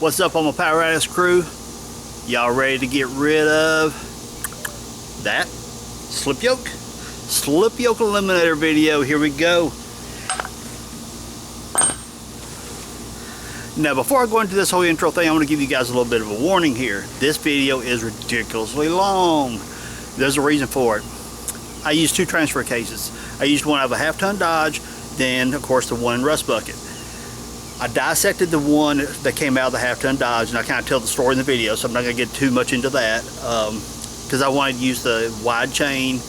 What's up on my Power Addicts crew? Y'all ready to get rid of that slip yoke eliminator video? Here we go. Now before I go into this whole intro thing, I want to give you guys a little bit of a warning here. This video is ridiculously long. There's a reason for it. I used two transfer cases. I used one out of a half-ton Dodge, then of course the one in Rust Bucket. I dissected the one that came out of the half-ton Dodge, and I kind of tell the story in the video, so I'm not going to get too much into that, because I wanted to use the wide chain,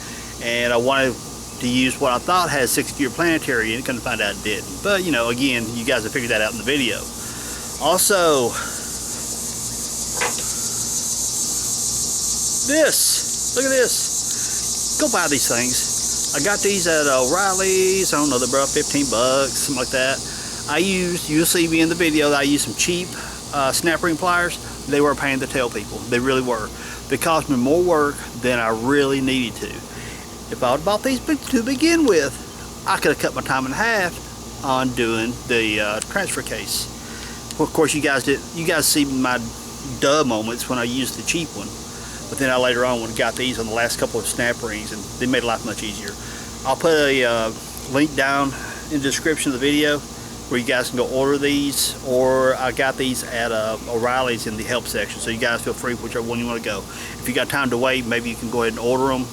and I wanted to use what I thought had 6-gear planetary, and couldn't find out it didn't. But you know, again, you guys have figured that out in the video. Also, this, look at this. Go buy these things. I got these at O'Reilly's. I don't know, they're about 15 bucks, something like that. You'll see me in the video that I used some cheap snap ring pliers. They were a pain to tell people. They really were. They cost me more work than I really needed to. If I had bought these to begin with, I could have cut my time in half on doing the transfer case. Well, of course, you guys see my duh moments when I used the cheap one. But then I later on got these on the last couple of snap rings, and they made life much easier. I'll put a link down in the description of the video where you guys can go order these, or I got these at O'Reilly's in the help section, so you guys feel free whichever one you want to go. If you got time to wait, maybe you can go ahead and order them,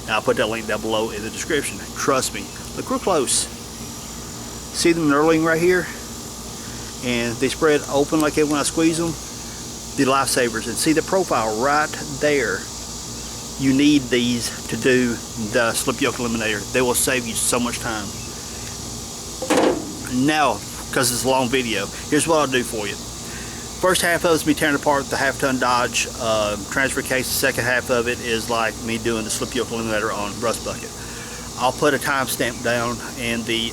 and I'll put that link down below in the description. Trust me, look real close. See them knurling right here, and they spread open like that when I squeeze them. The lifesavers, and see the profile right there. You need these to do the slip yoke eliminator. They will save you so much time. Now, because it's a long video, here's what I'll do for you. First half of it is me tearing apart the half-ton Dodge transfer case. The second half of it is like me doing the slip yoke eliminator on Rust Bucket. I'll put a timestamp down in the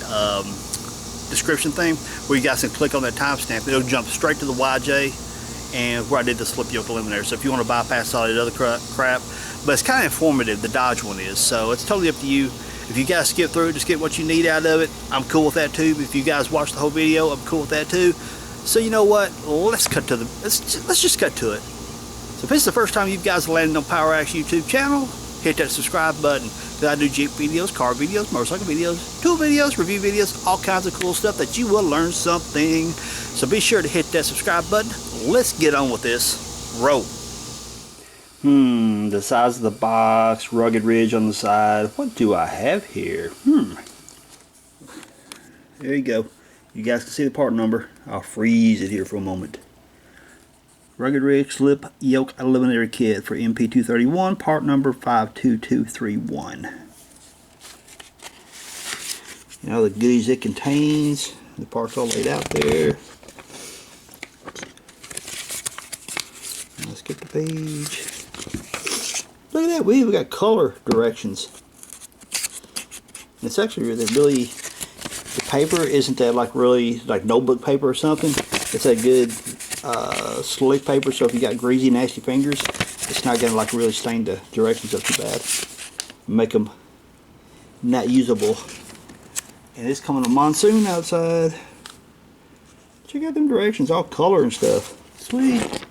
description thing where you guys can click on that timestamp. It'll jump straight to the YJ and where I did the slip yoke eliminator. So if you want to bypass all that other crap, but it's kind of informative, the Dodge one is, so it's totally up to you. If you guys skip through it, just get what you need out of it, I'm cool with that too. If you guys watch the whole video, I'm cool with that too. So you know what, let's just cut to it. So if it's the first time you guys landed on Power Addicts YouTube channel, hit that subscribe button. I do Jeep videos, car videos, motorcycle videos, tool videos, review videos, all kinds of cool stuff that you will learn something. So be sure to hit that subscribe button. Let's get on with this. Roll. The size of the box, rugged ridge on the side. What do I have here? There you go. You guys can see the part number. I'll freeze it here for a moment. Rugged ridge slip yoke eliminator kit for MP231, part number 52231. You know the goodies it contains. The parts all laid out there. Let's get the page. Look at that, we even got color directions. It's actually really, the paper isn't that like really like notebook paper or something. It's a good slick paper, so if you got greasy nasty fingers, it's not gonna like really stain the directions up too bad, make them not usable. And it's coming a monsoon outside. Check out them directions, all color and stuff. Sweet.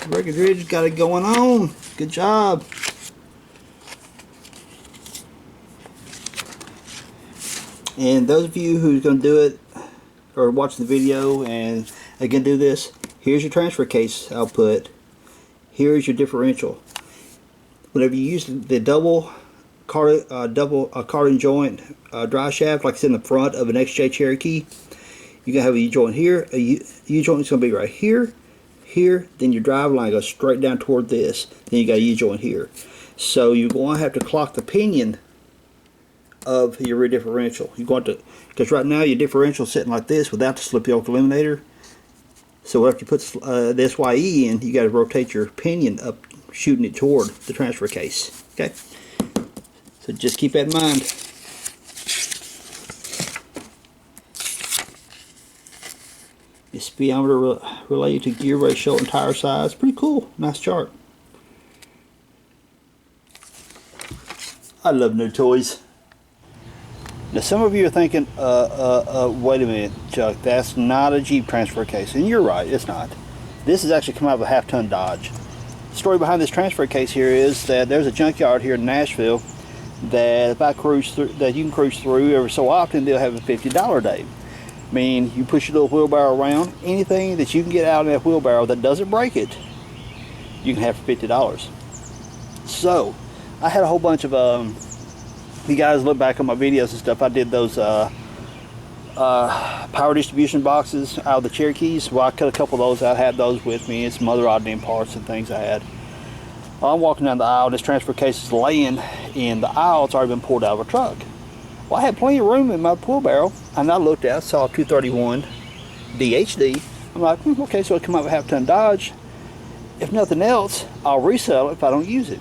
Rugged Ridge got it going on. Good job. And those of you who's going to do it or watch the video and again do this, here's your transfer case output. Here's your differential. Whenever you use the double carding joint drive shaft, like it's in the front of an XJ Cherokee, you're going to have a U-joint here. A U-joint is going to be right here. Here, then your drive line goes straight down toward this. Then you got a U-joint here. So you're going to have to clock the pinion of your rear differential. You're going to, because right now your differential is sitting like this without the slip yoke eliminator. So after you put the SYE in, you got to rotate your pinion up, shooting it toward the transfer case. Okay. So just keep that in mind. The speedometer related to gear ratio and tire size. Pretty cool. Nice chart. I love new toys. Now some of you are thinking, wait a minute, Chuck, that's not a Jeep transfer case. And you're right, it's not. This has actually come out of a half-ton Dodge. The story behind this transfer case here is that there's a junkyard here in Nashville that if I cruise through, that you can cruise through every so often, they'll have a $50 day. I mean, you push your little wheelbarrow around, anything that you can get out of that wheelbarrow that doesn't break it, you can have for $50. So, I had a whole bunch of, you guys look back on my videos and stuff, I did those power distribution boxes out of the Cherokees. Well, I cut a couple of those out, had those with me, and some other odd name parts and things I had. I'm walking down the aisle, this transfer case is laying in the aisle, it's already been pulled out of a truck. Well, I had plenty of room in my pull barrel, and I looked at it, saw 231 DHD. I'm like, okay, so it'll come out of a half-ton Dodge. If nothing else, I'll resell it if I don't use it.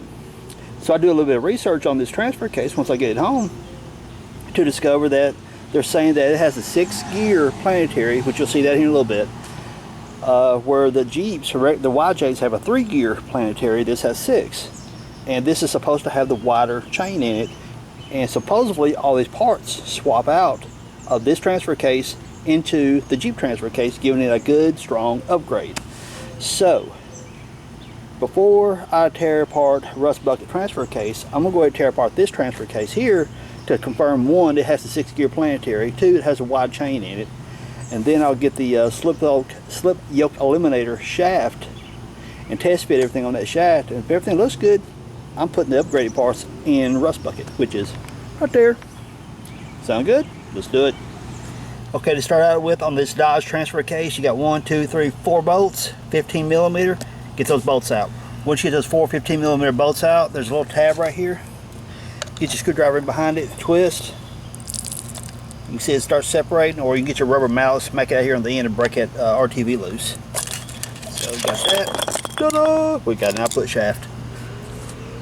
So I do a little bit of research on this transfer case once I get it home to discover that they're saying that it has a 6-gear planetary, which you'll see that here in a little bit, where the Jeeps, the YJs, have a 3-gear planetary. This has 6. And this is supposed to have the wider chain in it. And supposedly all these parts swap out of this transfer case into the Jeep transfer case, giving it a good, strong upgrade. So, before I tear apart Rust Bucket transfer case, I'm going to go ahead and tear apart this transfer case here to confirm, 1, it has the 6-gear planetary, 2, it has a wide chain in it, and then I'll get the slip yoke Eliminator shaft and test fit everything on that shaft, and if everything looks good, I'm putting the upgraded parts in Rust Bucket, which is right there. Sound good? Let's do it. Okay, to start out with, on this Dodge transfer case, you got 1, 2, 3, 4 bolts, 15 millimeter. Get those bolts out. Once you get those 4 15 millimeter bolts out, there's a little tab right here. Get your screwdriver in behind it, twist. You can see it starts separating, or you can get your rubber mallet, smack it out here on the end and break that RTV loose. So we got that. Ta-da! We got an output shaft.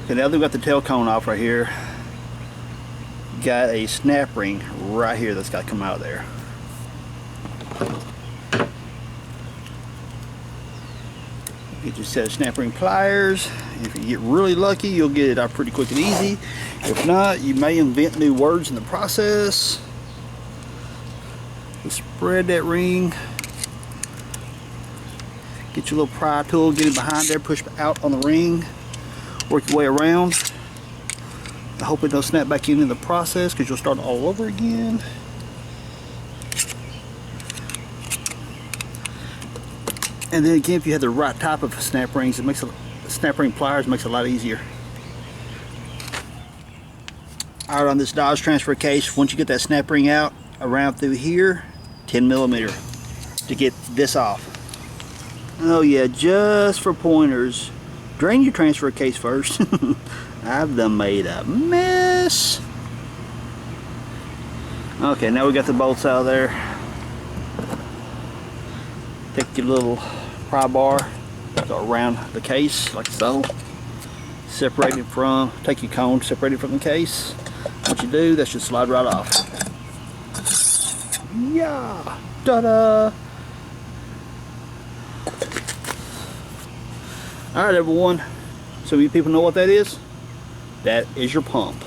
Okay, now that we've got the tail cone off right here, got a snap ring right here that's got to come out of there. Get your set of snap ring pliers. If you get really lucky, you'll get it out pretty quick and easy. If not, you may invent new words in the process. Just spread that ring. Get your little pry tool, get it behind there, push out on the ring. Work your way around. I hope it don't snap back in the process, because you'll start all over again. And then again, if you have the right type of snap rings, it makes snap ring pliers makes it a lot easier. Alright, on this Dodge transfer case, once you get that snap ring out, around through here, 10 millimeter to get this off. Oh yeah, just for pointers, drain your transfer case first. I've done made a mess. Okay, now we got the bolts out of there. Take your little pry bar, go around the case like so. Separate it from, take your cone, separate it from the case. What you do, that should slide right off. Yeah, ta-da! Alright everyone, so you people know what that is? That is your pump.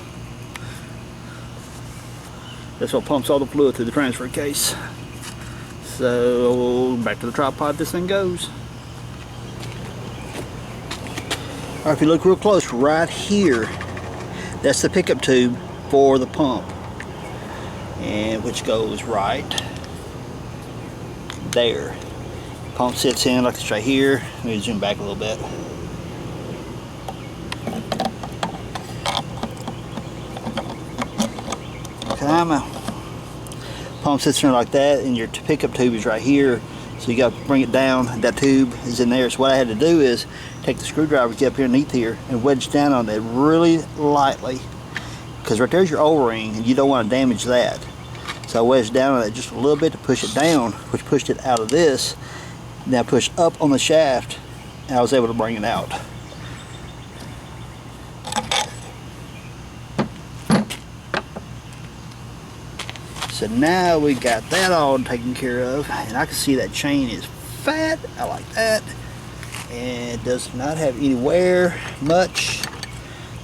That's what pumps all the fluid through the transfer case. So back to the tripod this thing goes. Alright, if you look real close right here, that's the pickup tube for the pump, and which goes right there. Pump sits in like this right here. Let me zoom back a little bit. Come on. Pump sits in like that, and your pickup tube is right here, so you got to bring it down. That tube is in there. So what I had to do is take the screwdriver, get up here underneath here, and wedge down on that really lightly, because right there's your O-ring, and you don't want to damage that. So I wedged down on that just a little bit to push it down, which pushed it out of this. Now push up on the shaft, and I was able to bring it out. So now we got that all taken care of, and I can see that chain is fat. I like that, and it does not have any wear much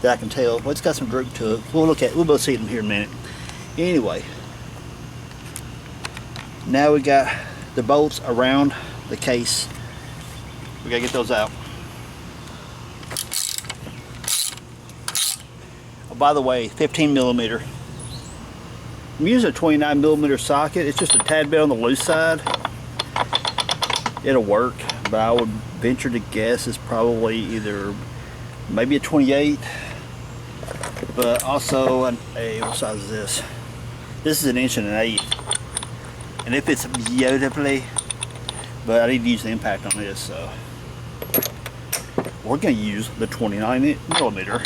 that I can tell. Well, it's got some droop to it. We'll look at. We'll both see it in here in a minute. Anyway, now we got the bolts around the case. We gotta get those out. Oh, by the way, 15mm. I'm using a 29mm socket. It's just a tad bit on the loose side. It'll work, but I would venture to guess it's probably either maybe a 28, but also what size is this? This is 1 1/8, and it fits beautifully. But I need to use the impact on this, so we're gonna use the 29mm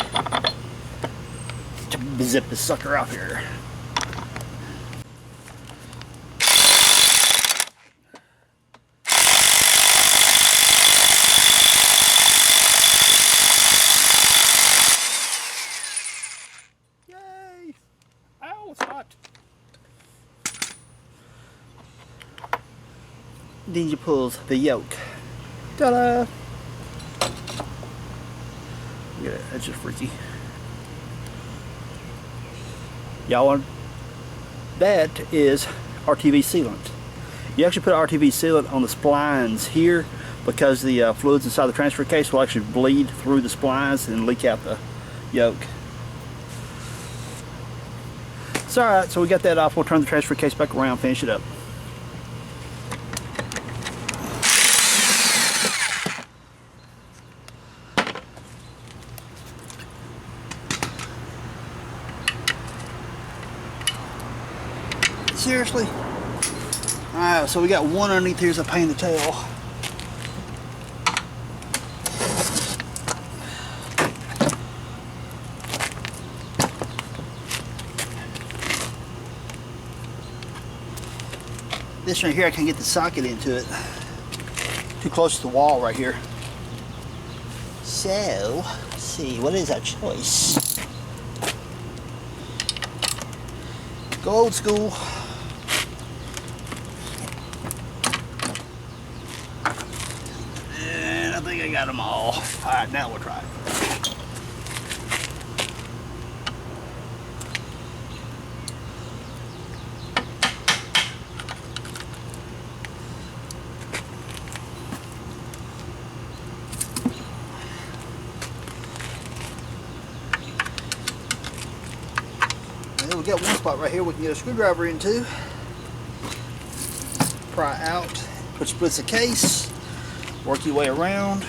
to zip this sucker out here. Yay! Ow, it's hot. Then you pull the yoke. Ta-da! Look at that, that's just freaky. Y'all want, that is RTV sealant. You actually put RTV sealant on the splines here because the fluids inside the transfer case will actually bleed through the splines and leak out the yoke. It's alright, so we got that off. We'll turn the transfer case back around, finish it up. Seriously? Alright, so we got one underneath here as a pain in the tail. This right here, I can get the socket into it. Too close to the wall right here. So, let's see, what is our choice? Go old school. And I think I got them all. Alright, now we'll try it. We got one spot right here we can get a screwdriver into. Pry out, which splits the case. Work your way around.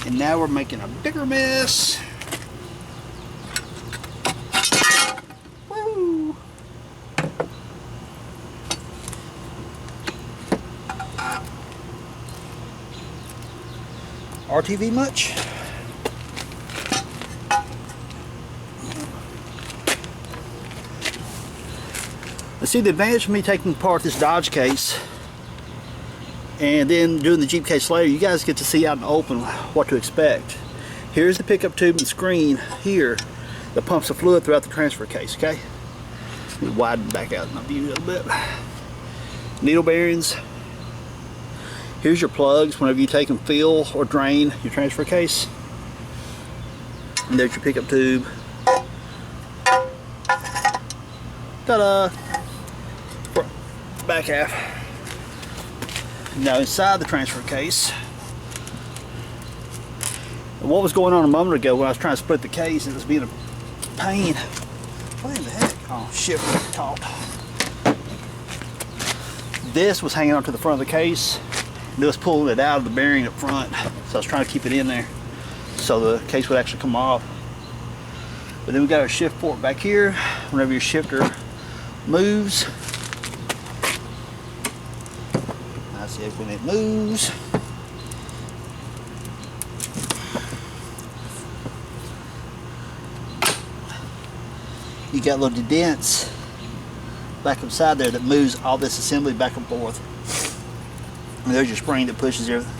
And now we're making a bigger mess. Woo! RTV much? See, the advantage of me taking apart this Dodge case and then doing the Jeep case later, you guys get to see out in the open what to expect. Here's the pickup tube and screen here that pumps the fluid throughout the transfer case, okay? Let me widen back out my view a little bit. Needle bearings. Here's your plugs whenever you take and fill or drain your transfer case. And there's your pickup tube. Ta-da! Back half. Now inside the transfer case, and what was going on a moment ago when I was trying to split the case, it was being a pain. What in the heck? Oh shit, we got caught. This was hanging onto the front of the case, and it was pulling it out of the bearing up front, so I was trying to keep it in there so the case would actually come off. But then we got our shift fork back here. Whenever your shifter moves, see if when it moves, you got little dents back inside there that moves all this assembly back and forth. And there's your spring that pushes everything.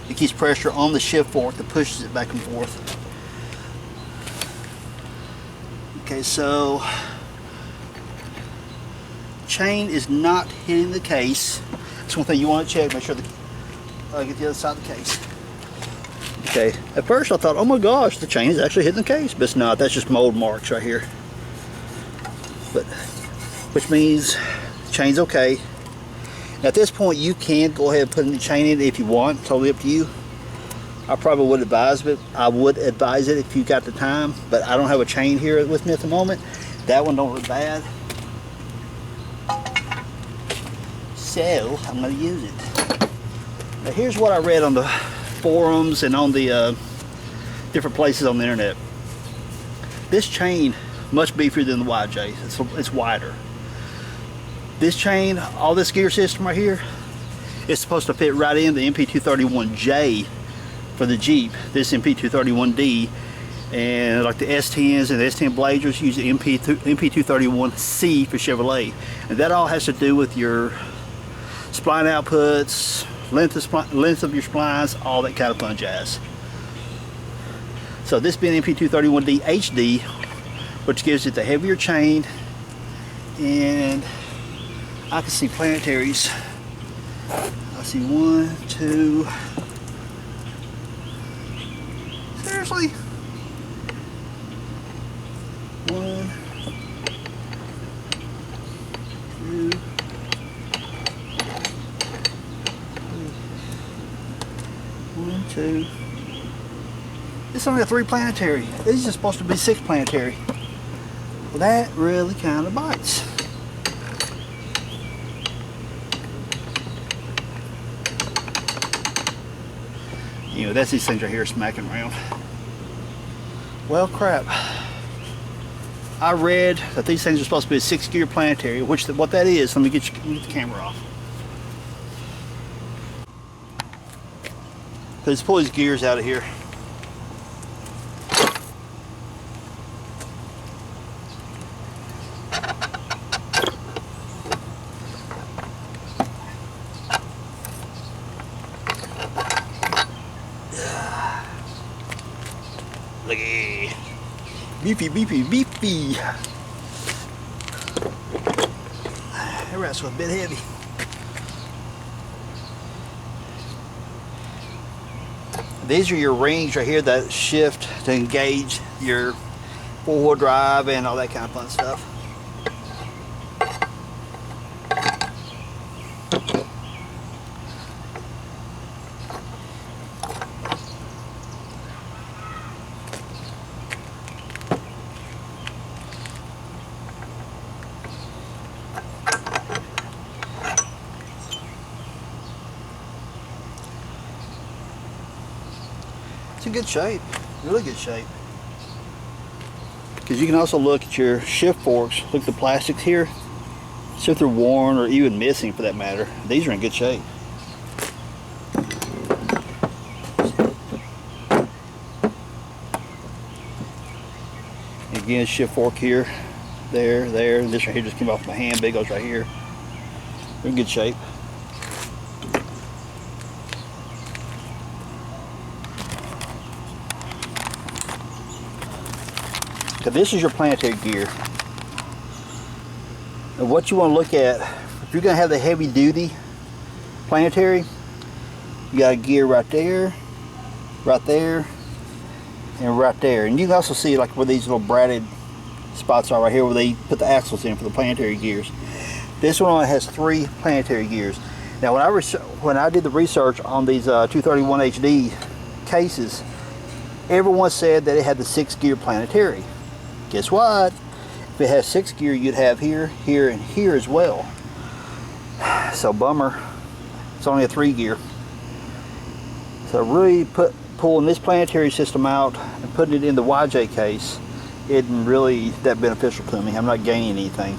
It keeps pressure on the shift fork that pushes it back and forth. Okay, so chain is not hitting the case. That's one thing you want to check. Make sure that get the other side of the case. Okay, at first I thought, oh my gosh, the chain is actually hitting the case, but it's not. That's just mold marks right here. But, which means the chain's okay. Now at this point, you can go ahead and put a new chain in it if you want. Totally up to you. I probably would advise it. I would advise it if you got the time, but I don't have a chain here with me at the moment. That one don't look bad, so I'm going to use it. Now here's what I read on the forums and on the different places on the internet. This chain much beefier than the YJ. It's wider. This chain, all this gear system right here, it's supposed to fit right in the MP231J for the Jeep. This MP231D, and like the S10s and the S10 Blazers use the MP231C for Chevrolet, and that all has to do with your spline outputs, length of your splines, all that kind of fun jazz. So this being MP231D HD, which gives it the heavier chain, and I can see planetaries. I see 1, 2. Seriously? 1, 2. 1, 2. It's only a 3 planetary. These are supposed to be 6 planetary. Well, that really kind of bites. You know, that's these things right here smacking around. Well, crap. I read that these things are supposed to be a 6-gear planetary, which what that is, let me get the camera off. Let's pull these gears out of here. Looky. Beefy, beefy, beefy. That rat's a bit heavy. These are your rings right here that shift to engage your 4-wheel drive and all that kind of fun stuff. It's in good shape, really good shape. Because you can also look at your shift forks, look at the plastics here, see if they're worn or even missing for that matter. These are in good shape. Again, shift fork here, there, and this right here just came off my hand, big goes right here. They're in good shape. So this is your planetary gear. And what you want to look at, if you're going to have the heavy duty planetary, you got a gear right there, and right there. And you can also see like where these little braided spots are right here where they put the axles in for the planetary gears. This one only has 3 planetary gears. Now when I did the research on these 231 HD cases, everyone said that it had the 6-gear planetary. Guess what? If it has 6 gear, you'd have here, here, and here as well. So bummer. It's only a 3 gear. So really pulling this planetary system out and putting it in the YJ case isn't really that beneficial to me. I'm not gaining anything.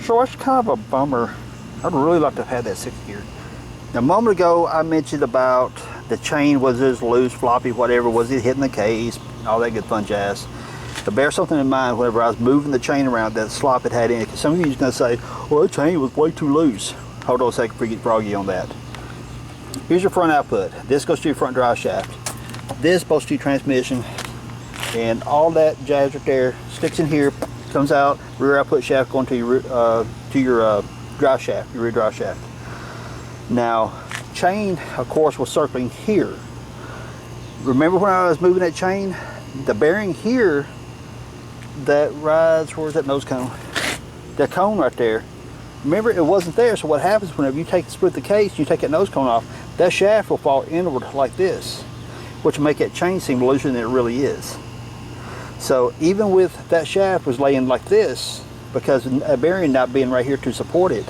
So it's kind of a bummer. I'd really like to have had that 6 gear. Now, a moment ago, I mentioned about the chain was this loose, floppy, whatever, was it hitting the case, all that good fun jazz. So bear something in mind whenever I was moving the chain around, that slop it had in it. Because some of you are going to say, well, the chain was way too loose. Hold on a second before you get froggy on that. Here's your front output. This goes to your front drive shaft. This goes to your transmission. And all that jazz right there sticks in here, comes out, rear output shaft going to your drive shaft, your rear drive shaft. Now, chain, of course, was circling here. Remember when I was moving that chain? The bearing here that rides, where's that nose cone? That cone right there. Remember, it wasn't there, so what happens whenever you split the case, you take that nose cone off, that shaft will fall inward like this, which will make that chain seem looser than it really is. So even with that shaft was laying like this, because a bearing not being right here to support it,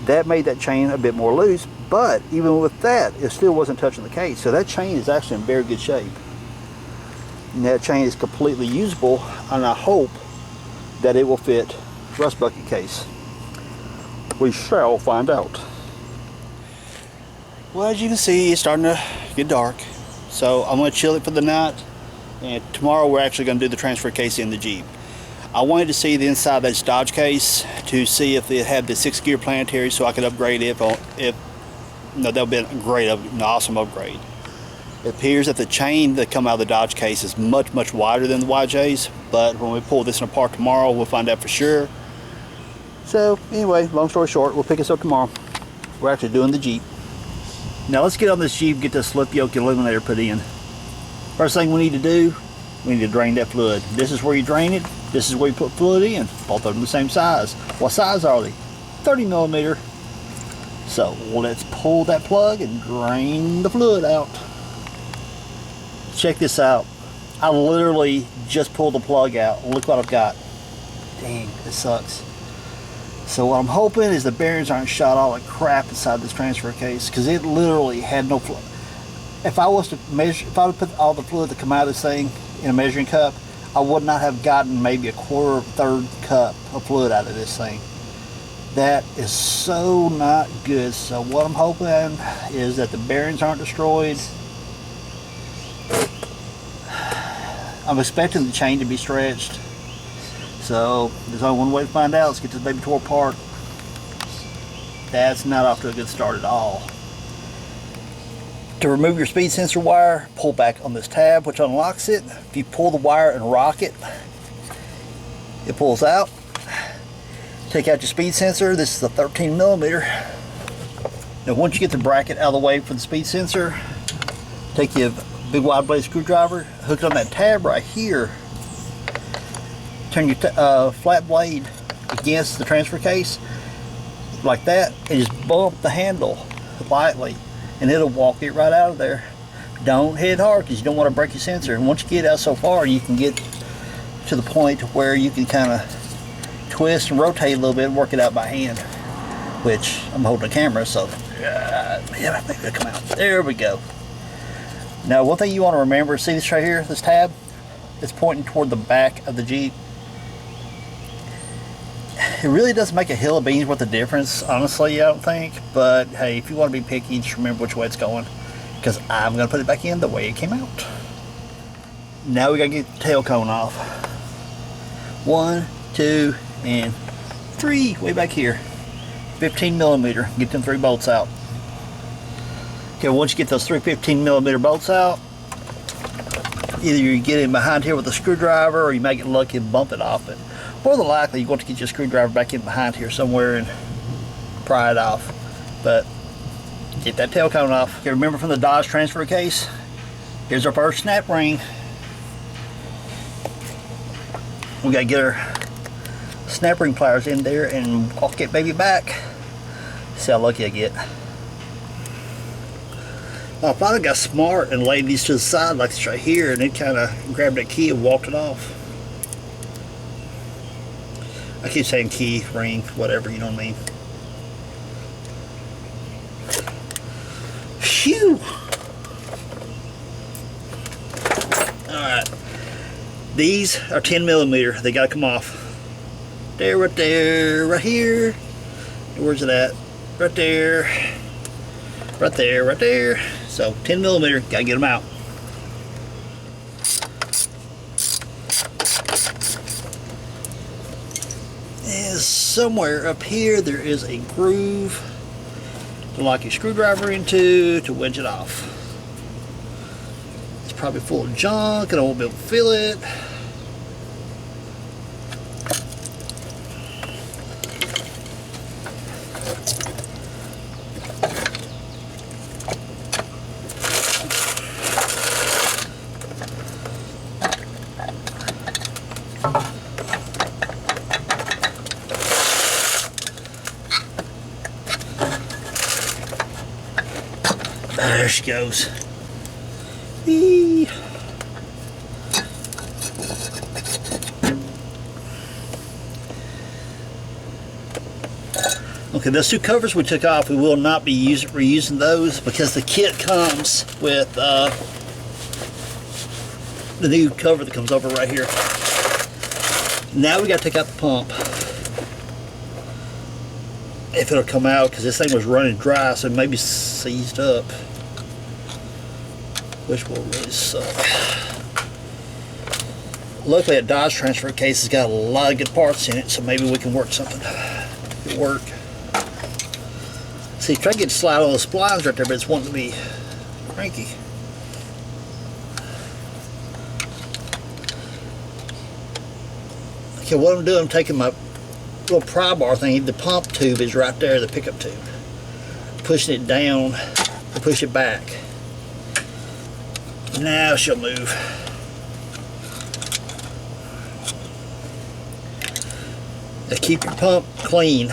that made that chain a bit more loose, but even with that, it still wasn't touching the case. So that chain is actually in very good shape. And that chain is completely usable, and I hope that it will fit rust bucket case. We shall find out. Well, as you can see, it's starting to get dark. So I'm going to chill it for the night, and tomorrow we're actually going to do the transfer case in the Jeep. I wanted to see the inside of that Dodge case to see if it had the 6-gear planetary so I could upgrade it. No, that would be a great, an awesome upgrade. It appears that the chain that come out of the Dodge case is much wider than the YJ's, but when we pull this apart tomorrow, we'll find out for sure. So anyway, long story short, we'll pick this up tomorrow. We're actually doing the Jeep. Now let's get on this Jeep and get this slip yoke eliminator put in. First thing we need to do, we need to drain that fluid. This is where you drain it. This is where you put fluid in. Both of them the same size. What size are they? 30 millimeter. So let's pull that plug and drain the fluid out. Check this out. I literally just pulled the plug out. Look what I've got. Dang, this sucks. So what I'm hoping is the bearings aren't shot all like crap inside this transfer case, because it literally had no fluid. If I was to measure, if I would put all the fluid that come out of this thing in a measuring cup, I would not have gotten maybe a quarter or third cup of fluid out of this thing. That is so not good. So what I'm hoping is that the bearings aren't destroyed. I'm expecting the chain to be stretched. So there's only one way to find out. Let's get this baby tore apart. That's not off to a good start at all. To remove your speed sensor wire, pull back on this tab which unlocks it. If you pull the wire and rock it, it pulls out. Take out your speed sensor. This is a 13 millimeter. Now once you get the bracket out of the way for the speed sensor, take your big wide blade screwdriver, hook it on that tab right here. Turn your flat blade against the transfer case like that, and just bump the handle lightly, and it'll walk it right out of there. Don't hit hard because you don't want to break your sensor. And once you get out so far, you can get to the point where you can kind of twist and rotate a little bit and work it out by hand, which I'm holding the camera, so yeah, maybe it'll come out. There we go. Now one thing you want to remember, see this right here, this tab? It's pointing toward the back of the Jeep. It really doesn't make a hill of beans worth of difference, honestly, I don't think. But hey, if you want to be picky, just remember which way it's going, because I'm going to put it back in the way it came out. Now we got to get the tail cone off. 1, 2, and 3, way back here. 15 millimeter. Get them 3 bolts out. Okay, once you get those 3 15 millimeter bolts out, either you get in behind here with a screwdriver, or you might get lucky and bump it off it. More than likely, you want to get your screwdriver back in behind here somewhere and pry it off. But get that tail cone off. Okay, remember from the Dodge transfer case, here's our first snap ring. We gotta get our snap ring pliers in there and walk it baby back. See how lucky I get. I finally got smart and laid these to the side like this right here, and then kind of grabbed that key and walked it off. I keep saying key, ring, whatever, you know what I mean. Phew! Alright. These are 10 millimeter. They gotta come off. There, right here. Where's it at? Right there. Right there, right there. So 10 millimeter, gotta get them out. And somewhere up here there is a groove to lock your screwdriver into to wedge it off. It's probably full of junk and I won't be able to feel it. There she goes. Eee. Okay, those two covers we took off, we will not be reusing those because the kit comes with the new cover that comes over right here. Now we got to take out the pump. If it'll come out, because this thing was running dry, so it may be seized up, which will really suck. Luckily, a Dodge transfer case has got a lot of good parts in it, so maybe we can work something. It'll work. See, try to get slide on those splines right there, but it's wanting to be cranky. Okay, what I'm doing, I'm taking my little pry bar thing, the pump tube is right there, the pickup tube. Pushing it down to push it back. Now she'll move. Now keep your pump clean.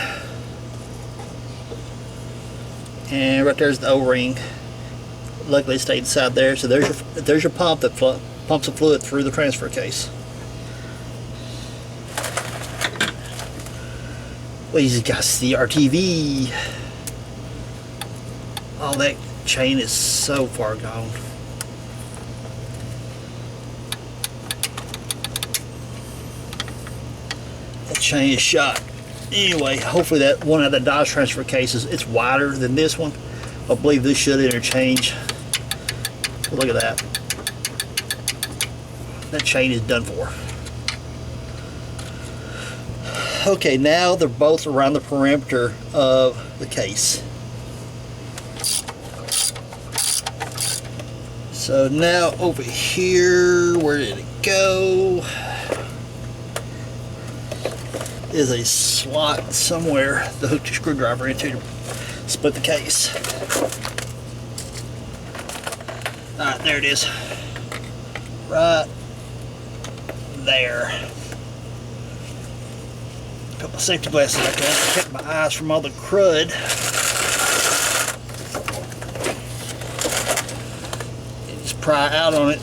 And right there's the O-ring. Luckily it stayed inside there. So there's your pump that pumps the fluid through the transfer case. Well, you got CRTV. Oh, that chain is so far gone. That chain is shot. Anyway, hopefully that one out of the Dodge transfer cases, it's wider than this one. I believe this should interchange. Look at that. That chain is done for. Okay, now they're both around the perimeter of the case. So now over here, where did it go? Is a slot somewhere to hook your screwdriver into to split the case. Alright, there it is. Right there. Put my safety glasses back on to protect my eyes from all the crud. And just pry out on it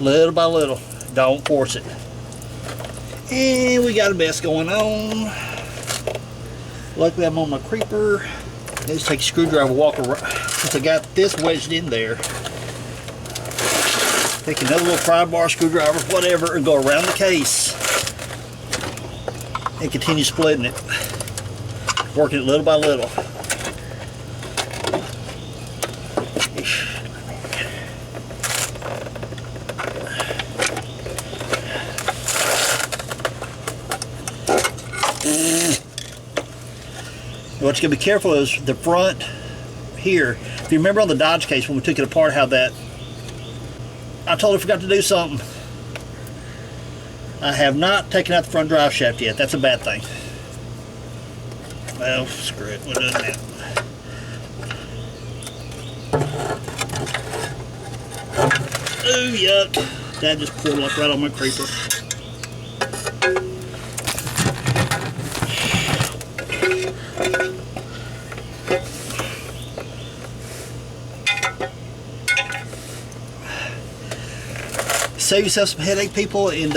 little by little. Don't force it. And we got a mess going on. Luckily I'm on my creeper. Let's take a screwdriver, walk around. Since I got this wedged in there, take another little pry bar, screwdriver, whatever, and go around the case and continue splitting it, working it little by little. What you gotta be careful is the front here. If you remember on the Dodge case when we took it apart, how that I totally forgot to do something. I have not taken out the front drive shaft yet. That's a bad thing. Well, screw it. We're doing that. Oh, yuck. That just poured like right on my creeper. Save yourself some headache, people, and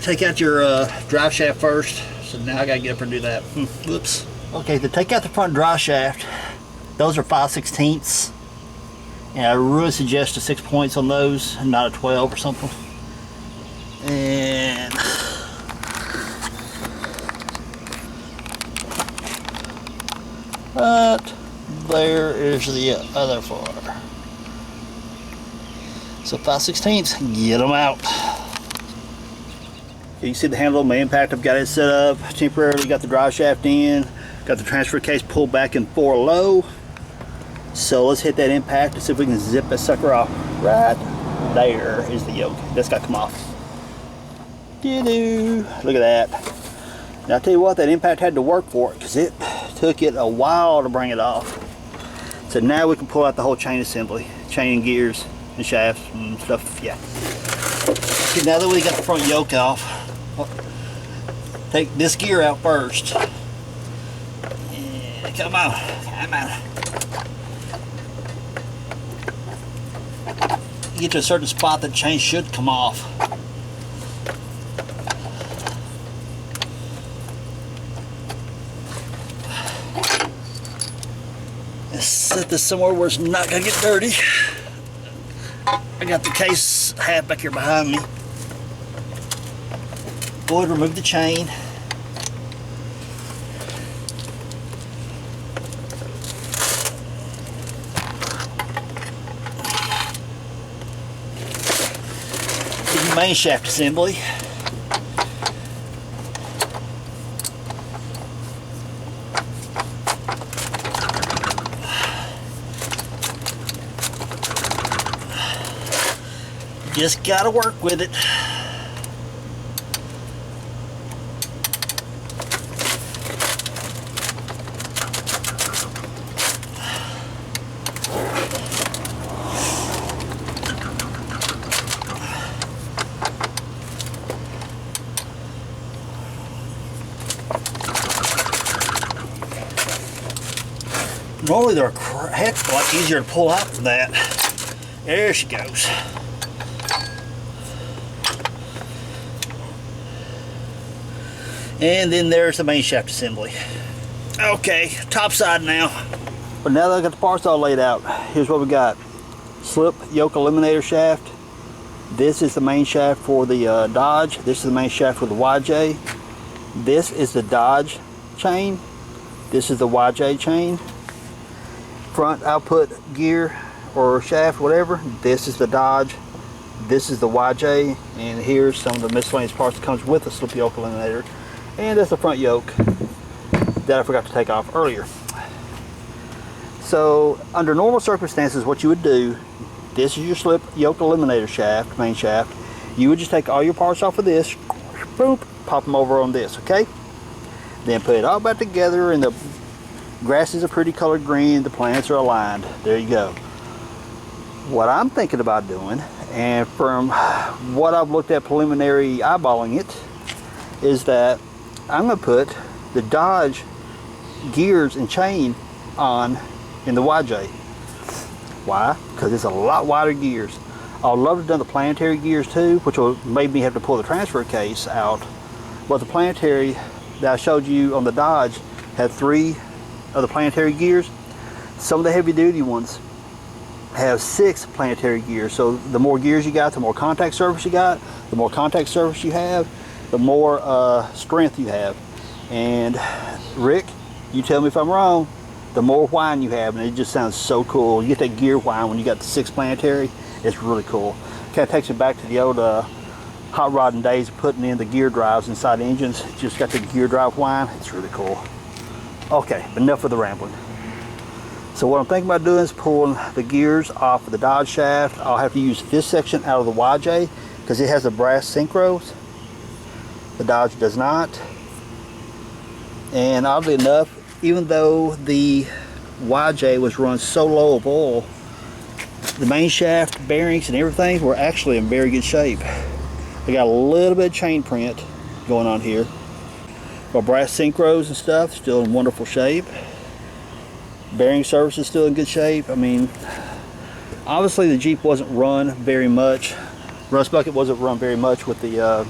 take out your drive shaft first. So now I gotta get up and do that. Whoops. Okay, to take out the front drive shaft, those are 5/16. And I really suggest a 6 points on those and not a 12 or something. And but there is the other four. So 5/16, get them out. You can see the handle of my impact. I've got it set up temporarily. Got the drive shaft in. Got the transfer case pulled back in 4 low. So let's hit that impact and see if we can zip that sucker off. Right there is the yoke. That's got to come off. Doo-doo. Look at that. Now I tell you what, that impact had to work for it because it took it a while to bring it off. So now we can pull out the whole chain assembly, chain and gears and shafts and stuff. Yeah. Okay, now that we got the front yoke off, take this gear out first. And Come on, come on. You get to a certain spot, the chain should come off. Let's set this somewhere where it's not gonna get dirty. I got the case hat back here behind me. Go ahead and remove the chain. The main shaft assembly. Just gotta work with it. Normally they're a heck of a lot easier to pull out than that. There she goes. And then there's the main shaft assembly. Okay, top side now. But now that I got the parts all laid out, here's what we got. Slip yoke Eliminator shaft. This is the main shaft for the Dodge. This is the main shaft for the YJ. This is the Dodge chain. This is the YJ chain. Front output gear or shaft, whatever. This is the Dodge. This is the YJ. And here's some of the miscellaneous parts that comes with the slip yoke Eliminator. And that's the front yoke that I forgot to take off earlier. So under normal circumstances, what you would do, this is your slip yoke Eliminator shaft, main shaft. You would just take all your parts off of this, boom, pop them over on this, okay? Then put it all back together, and the grass is a pretty colored green, the plants are aligned. There you go. What I'm thinking about doing, and from what I've looked at preliminary eyeballing it, is that I'm going to put the Dodge gears and chain on in the YJ. Why? Because it's a lot wider gears. I'd love to have done the planetary gears too, which will make me have to pull the transfer case out. But the planetary that I showed you on the Dodge had 3 of the planetary gears. Some of the heavy duty ones have 6 planetary gears. So the more gears you got, the more contact surface you got. The more contact surface you have, the more strength you have. And Rick, you tell me if I'm wrong, the more whine you have, and it just sounds so cool. You get that gear whine when you got the 6 planetary. It's really cool. Kind of takes me back to the old hot rodding days of putting in the gear drives inside the engines. Just got the gear drive whine. It's really cool. Okay, enough of the rambling. So what I'm thinking about doing is pulling the gears off of the Dodge shaft. I'll have to use this section out of the YJ because it has the brass synchros. The Dodge does not. And oddly enough, even though the YJ was run so low of oil, the main shaft bearings and everything were actually in very good shape. They got a little bit of chain print going on here, but brass synchros and stuff still in wonderful shape. Bearing surface is still in good shape. I mean, obviously the Jeep wasn't run very much. Rust bucket wasn't run very much with the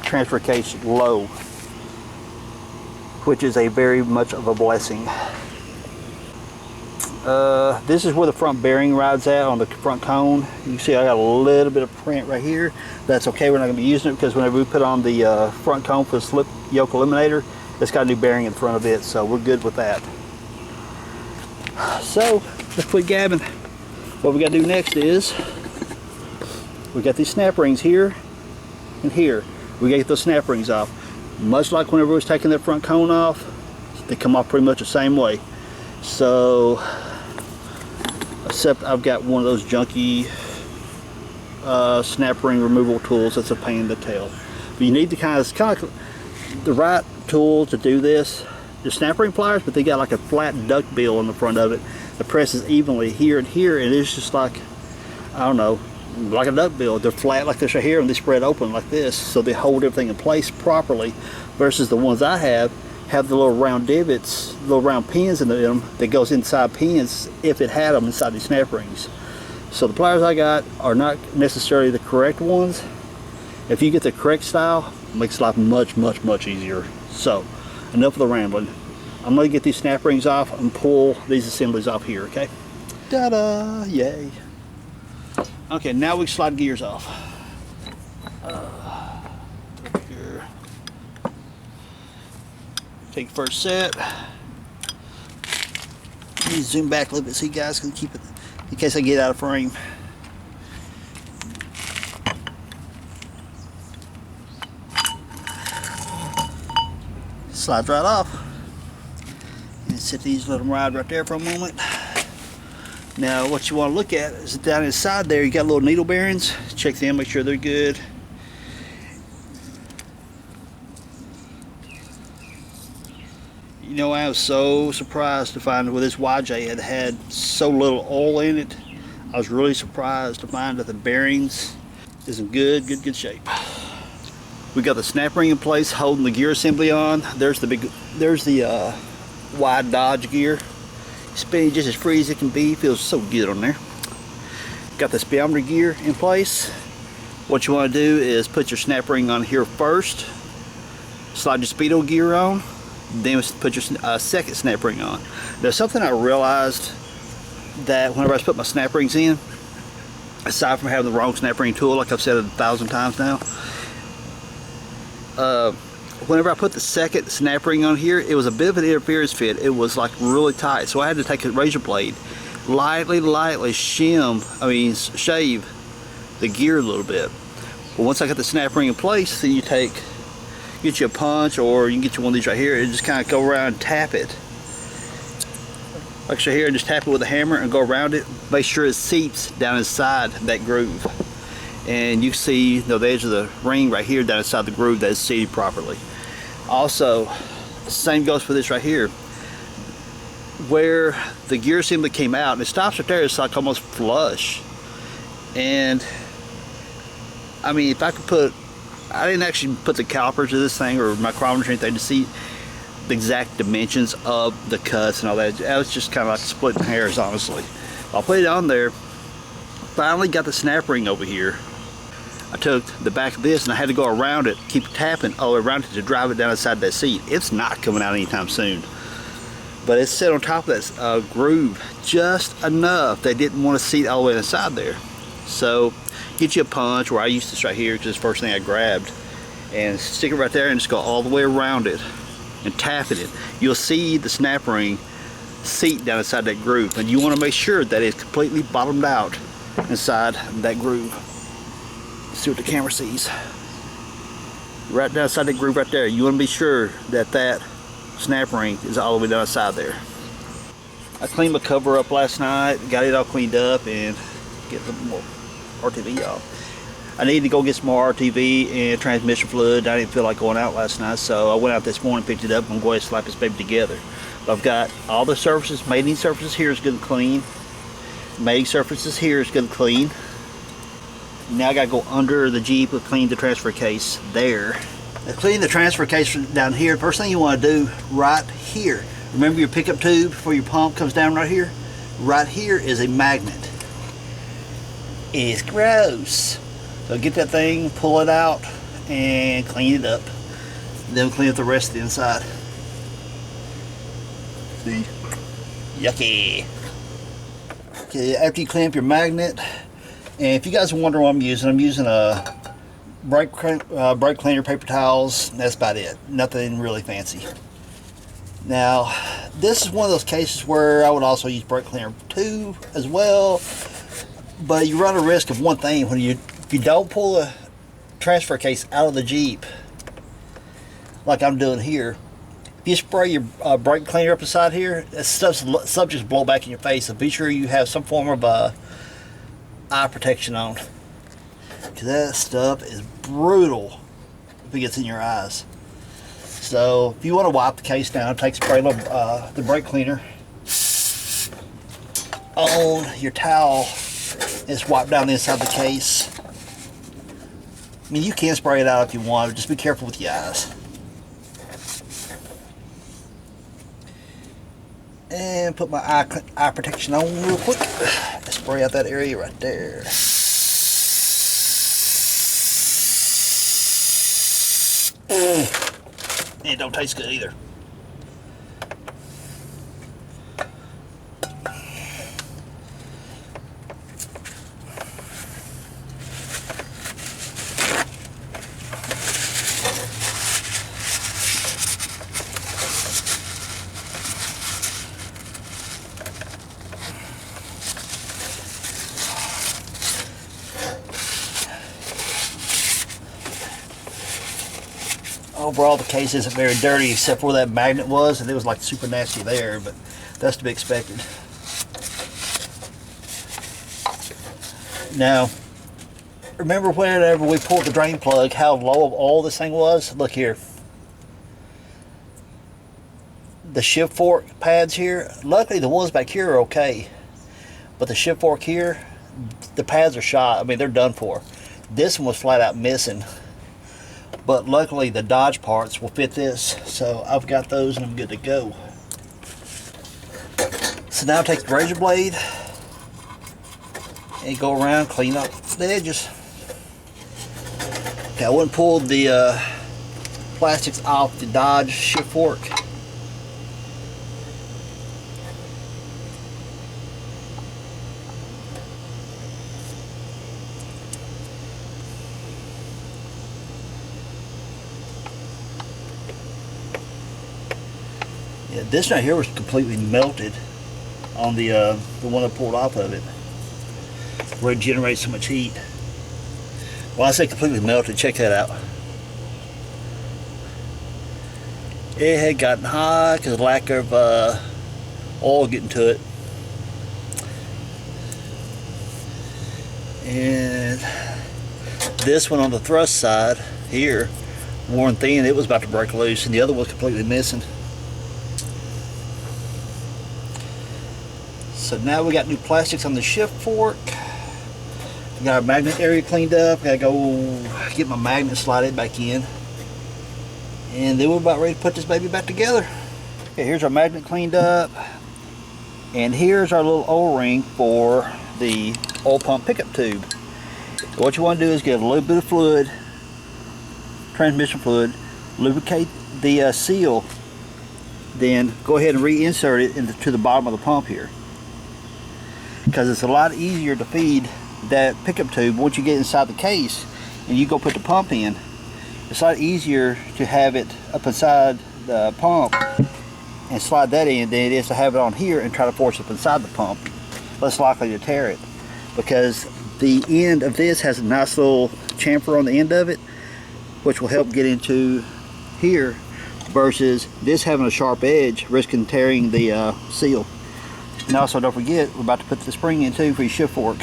transfer case low, which is a very much of a blessing. This is where the front bearing rides at on the front cone. You can see I got a little bit of print right here. That's okay, we're not going to be using it because whenever we put on the front cone for the slip yoke Eliminator, it's got a new bearing in front of it, so we're good with that. So let's quit gabbing. What we got to do next is we got these snap rings here and here. We got to get those snap rings off. Much like whenever we was taking that front cone off, they come off pretty much the same way. So, except I've got one of those junky snap ring removal tools that's a pain in the tail. But you need the kind of the right tool to do this. The snap ring pliers, but they got like a flat duck bill in the front of it that presses evenly here and here, and it's just like, I don't know, like a duck bill. They're flat like this right here, and they spread open like this, so they hold everything in place properly, versus the ones I have have the little round divots, little round pins in them that goes inside pins if it had them inside these snap rings. So the pliers I got are not necessarily the correct ones. If you get the correct style, it makes life much easier. So enough of the rambling. I'm going to get these snap rings off and pull these assemblies off here, okay? Ta-da! Yay! Okay, now we slide gears off. Here. Take the first set. Let me zoom back a little bit so you guys can keep it in case I get out of frame. Slides right off. And set these, let them ride right there for a moment. Now what you want to look at is down inside there you got little needle bearings. Check them, make sure they're good. You know, I was so surprised to find where this YJ had so little oil in it. I was really surprised to find that the bearings is in good shape. We got the snap ring in place holding the gear assembly on. There's the wide Dodge gear. Spinning just as free as it can be. Feels so good on there. Got the speedometer gear in place. What you want to do is put your snap ring on here first. Slide your speedo gear on. Then put your second snap ring on. There's something I realized that whenever I put my snap rings in, aside from having the wrong snap ring tool, like I've said it 1,000 times now, whenever I put the second snap ring on here, it was a bit of an interference fit. It was like really tight, so I had to take a razor blade, lightly shave the gear a little bit. But once I got the snap ring in place, then you get you a punch, or you can get you one of these right here and just kind of go around and tap it. Like so here, and just tap it with a hammer and go around it. Make sure it seeps down inside that groove. And you see the edge of the ring right here down inside the groove that is seated properly. Also, the same goes for this right here. Where the gear assembly came out, and it stops right there, it's like almost flush. And I mean, if I could I didn't actually put the calipers of this thing or micrometers or anything to see the exact dimensions of the cuts and all that. I was just kind of like splitting hairs, honestly. I'll put it on there. Finally got the snap ring over here. I took the back of this and I had to go around it, keep tapping all around it to drive it down inside that seat. It's not coming out anytime soon. But it's set on top of that groove just enough they didn't want to seat all the way inside there. So get you a punch, or I used this right here because it's the first thing I grabbed, and stick it right there and just go all the way around it and tap it. You'll see the snap ring seat down inside that groove, and you want to make sure that it's completely bottomed out inside that groove. Let's see what the camera sees. Right down inside that groove right there, you want to be sure that that snap ring is all the way down inside there. I cleaned my cover up last night, got it all cleaned up, and get some more RTV off. I need to go get some more RTV and transmission fluid. I didn't feel like going out last night, so I went out this morning, picked it up, and I'm going to slap this baby together. But I've got all the surfaces, mating surfaces here is good and clean. Mating surfaces here is good and clean. Now I got to go under the Jeep and clean the transfer case there. Now, clean the transfer case down here. The first thing you want to do right here, remember your pickup tube before your pump comes down right here? Right here is a magnet. It's gross. So get that thing, pull it out, and clean it up. Then clean up the rest of the inside. See? Yucky. Okay, after you clean up your magnet, and if you guys are wondering what I'm using a brake cleaner, paper towels. That's about it. Nothing really fancy. Now, this is one of those cases where I would also use brake cleaner too as well. But you run a risk of one thing if you don't pull a transfer case out of the Jeep, like I'm doing here. If you spray your brake cleaner up the side here, that stuff just blow back in your face. So be sure you have some form of eye protection on, because that stuff is brutal if it gets in your eyes. So if you want to wipe the case down, take spray the brake cleaner on your towel. Just wipe down the inside of the case. I mean, you can spray it out if you want, but just be careful with your eyes. And put my eye protection on real quick. Spray out that area right there. And it don't taste good either. Overall, the case isn't very dirty except for where that magnet was, and it was like super nasty there, but that's to be expected. Now, remember whenever we pulled the drain plug, how low of oil this thing was? Look here. The shift fork pads here, luckily the ones back here are okay, but the shift fork here, the pads are shot. I mean, they're done for. This one was flat out missing. But luckily the Dodge parts will fit this, so I've got those and I'm good to go. So now take the razor blade and go around, clean up the edges. Okay, I went and pulled the plastics off the Dodge shift fork. Yeah, this right here was completely melted on the one I pulled off of it, where it generates so much heat. Well, I say completely melted, check that out. It had gotten hot because of lack of oil getting to it. And this one on the thrust side here, worn thin, it was about to break loose, and the other was completely missing. So now we got new plastics on the shift fork. We got our magnet area cleaned up. Gotta go get my magnet slided back in. And then we're about ready to put this baby back together. Okay, here's our magnet cleaned up. And here's our little O-ring for the oil pump pickup tube. What you want to do is get a little bit of fluid, transmission fluid, lubricate the seal, then go ahead and reinsert it into the bottom of the pump here. Because it's a lot easier to feed that pickup tube once you get inside the case and you go put the pump in. It's a lot easier to have it up inside the pump and slide that in than it is to have it on here and try to force it up inside the pump. Less likely to tear it, because the end of this has a nice little chamfer on the end of it, which will help get into here, versus this having a sharp edge, risking tearing the seal. And also, don't forget, we're about to put the spring in too for your shift fork.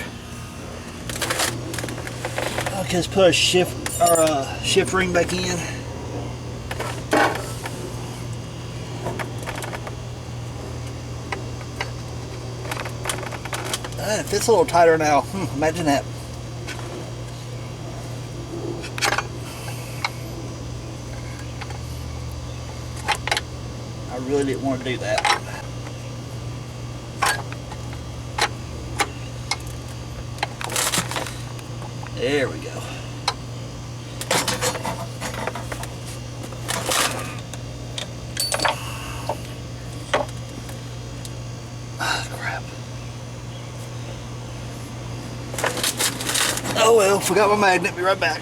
Okay, let's put our shift ring back in. It fits a little tighter now. Imagine that. I really didn't want to do that. There we go. Ah, crap. Oh well, forgot my magnet. Be right back.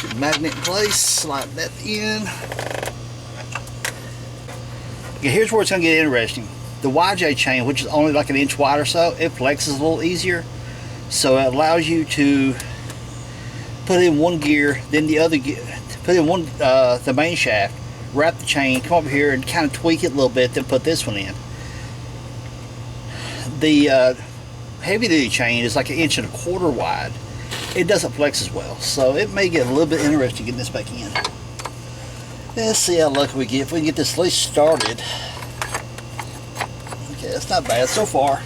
Get the magnet in place, slide that in. Okay, here's where it's going to get interesting. The YJ chain, which is only like an inch wide or so, it flexes a little easier. So it allows you to put in one gear, then the other gear, put in one, the main shaft, wrap the chain, come over here and kind of tweak it a little bit, then put this one in. The heavy duty chain is like 1.25 inches wide. It doesn't flex as well, so it may get a little bit interesting getting this back in. Let's see how lucky we get if we can get this at least started. Okay, that's not bad so far.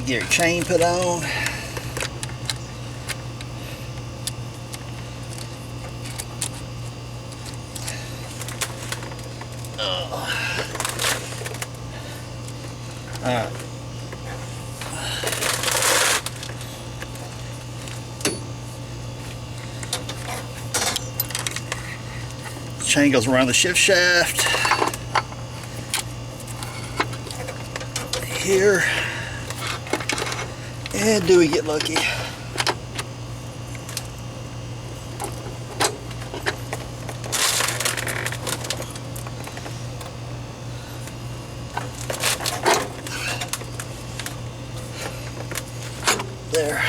Get your chain put on. Alright. Chain goes around the shift shaft. Here. And do we get lucky? There.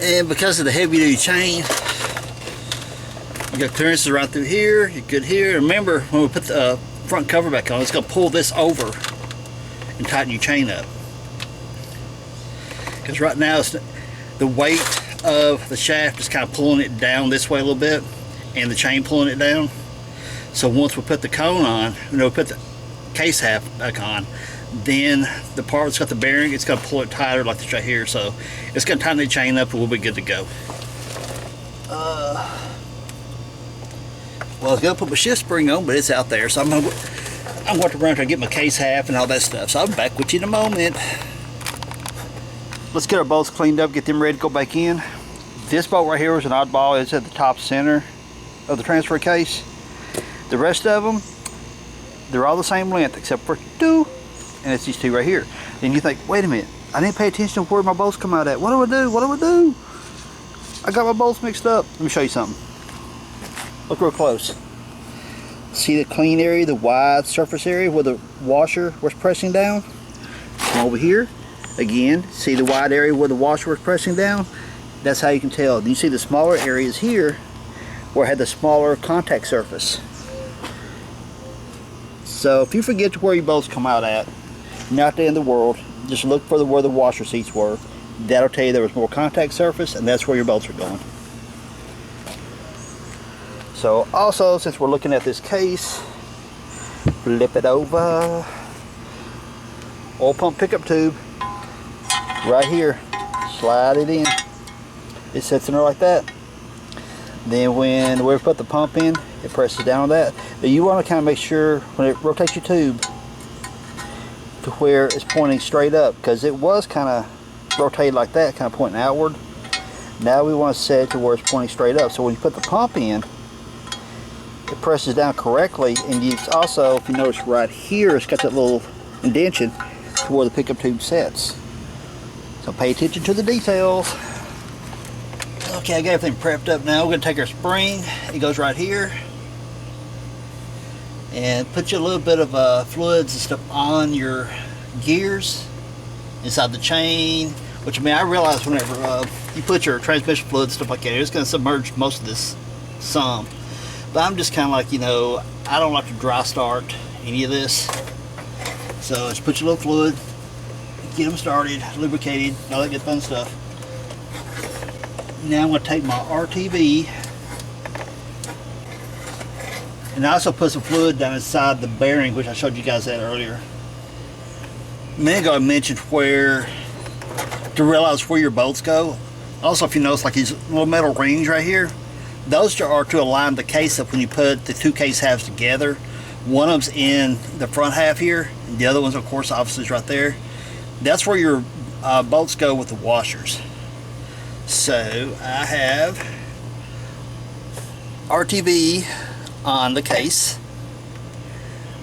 And because of the heavy duty chain, you got clearances right through here. You're good here. Remember, when we put the front cover back on, it's going to pull this over and tighten your chain up. Because right now, it's the weight of the shaft is kind of pulling it down this way a little bit, and the chain pulling it down. So once we put the cone on, we put the case half back on, then the part that's got the bearing, it's going to pull it tighter like this right here. So it's going to tighten the chain up and we'll be good to go. Well, I was going to put my shift spring on, but it's out there. So I'm going to run to get my case half and all that stuff. So I'll be back with you in a moment. Let's get our bolts cleaned up, get them ready to go back in. This bolt right here was an oddball. It's at the top center of the transfer case. The rest of them, they're all the same length except for two, and it's these two right here. Then you think, wait a minute, I didn't pay attention to where my bolts come out at. What do I do? What do I do? I got my bolts mixed up. Let me show you something. Look real close. See the clean area, the wide surface area where the washer was pressing down? Come over here. Again, see the wide area where the washer was pressing down? That's how you can tell. You see the smaller areas here where it had the smaller contact surface. So if you forget to where your bolts come out at, not the end of the world, just look for where the washer seats were. That'll tell you there was more contact surface, and that's where your bolts are going. So also, since we're looking at this case, flip it over. Oil pump pickup tube, right here. Slide it in. It sits in there like that. Then when we put the pump in, it presses down on that. But you want to kind of make sure when it rotates your tube to where it's pointing straight up, because it was kind of rotated like that, kind of pointing outward. Now we want to set it to where it's pointing straight up. So when you put the pump in, it presses down correctly, and you also, if you notice right here, it's got that little indentation to where the pickup tube sets. So pay attention to the details. Okay, I got everything prepped up now. We're going to take our spring. It goes right here. And put you a little bit of fluids and stuff on your gears, inside the chain. Which, I mean, I realize whenever you put your transmission fluid and stuff like that, it's going to submerge most of this some. But I'm just kind of like, you know, I don't like to dry start any of this. So just put your little fluid, get them started, lubricated, all that good fun stuff. Now I'm going to take my RTV, and I also put some fluid down inside the bearing, which I showed you guys that earlier. A minute ago I mentioned where to realize where your bolts go. Also, if you notice, like these little metal rings right here, those are to align the case up when you put the two case halves together. One of them's in the front half here, and the other one's, of course, obviously is right there. That's where your bolts go with the washers. So I have RTV on the case.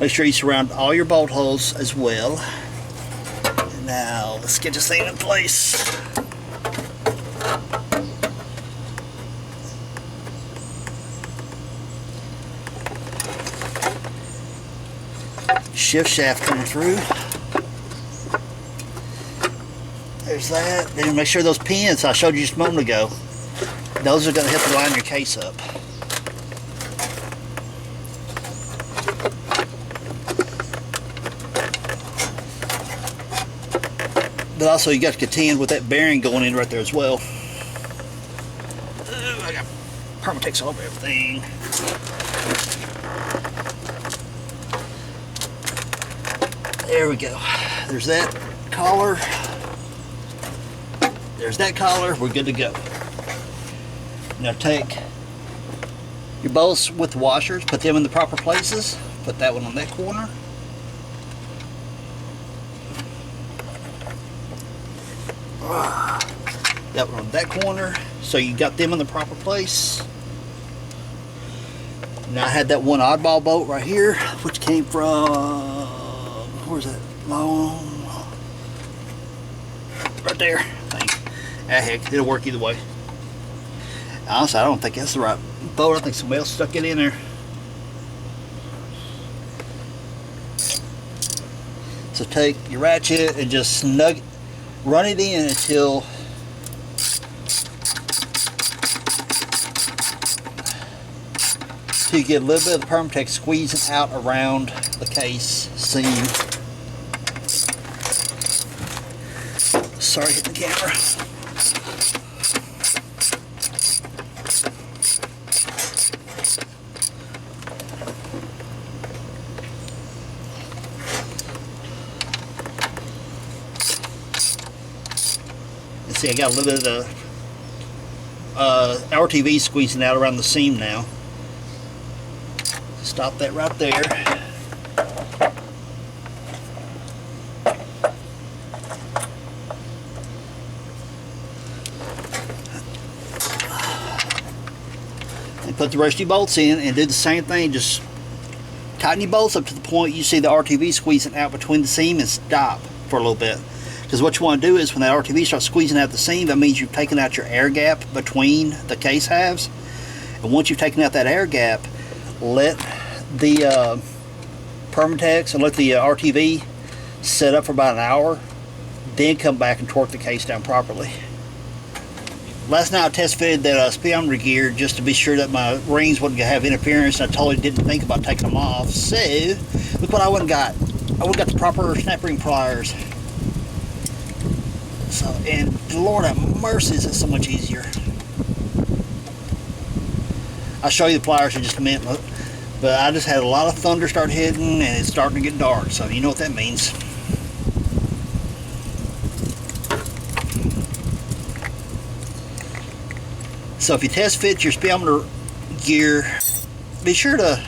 Make sure you surround all your bolt holes as well. Now let's get this thing in place. Shift shaft coming through. There's that. Then make sure those pins I showed you just a moment ago, those are going to help line your case up. But also you got to contend with that bearing going in right there as well. Permatex all over everything. There we go. There's that collar. There's that collar. We're good to go. Now take your bolts with the washers, put them in the proper places. Put that one on that corner. That one on that corner. So you got them in the proper place. Now I had that one oddball bolt right here, which came from, where's that? Long, right there. I think. Ah, heck, it'll work either way. Honestly, I don't think that's the right bolt. I think somebody else stuck it in there. So take your ratchet and just snug, run it in until you get a little bit of the Permatex squeezing out around the case seam. Sorry, hit the camera. And see, I got a little bit of the RTV squeezing out around the seam now. Stop that right there. And put the rest of your bolts in and do the same thing. Just tighten your bolts up to the point you see the RTV squeezing out between the seam and stop for a little bit. Because what you want to do is when that RTV starts squeezing out the seam, that means you've taken out your air gap between the case halves. And once you've taken out that air gap, let the Permatex and let the RTV set up for about an hour, then come back and torque the case down properly. Last night I test fitted that speedometer gear just to be sure that my rings wouldn't have interference. I totally didn't think about taking them off. So look what I went and got. I went and got the proper snap ring pliers. So, and Lord have mercy, is it so much easier. I'll show you the pliers in just a minute. But I just had a lot of thunder start hitting and it's starting to get dark, so you know what that means. So if you test fit your speedometer gear, be sure to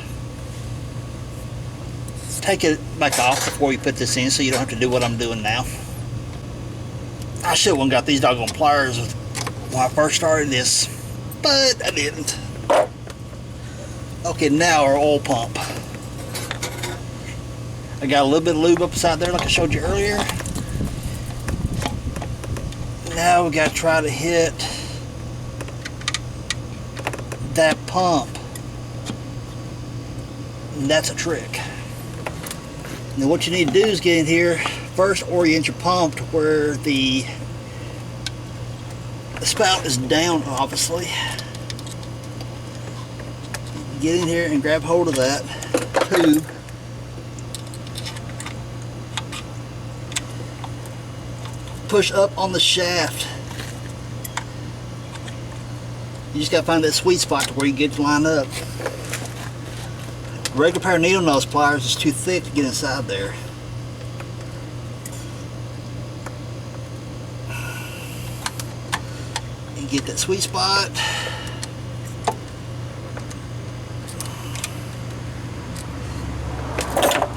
take it back off before you put this in so you don't have to do what I'm doing now. I should have got these doggone pliers when I first started this, but I didn't. Okay, now our oil pump. I got a little bit of lube up inside there like I showed you earlier. Now we got to try to hit that pump. And that's a trick. Now what you need to do is get in here, first orient your pump to where the spout is down, obviously. Get in here and grab hold of that tube. Push up on the shaft. You just gotta find that sweet spot to where you get to line up. Regular pair of needle nose pliers is too thick to get inside there. And get that sweet spot.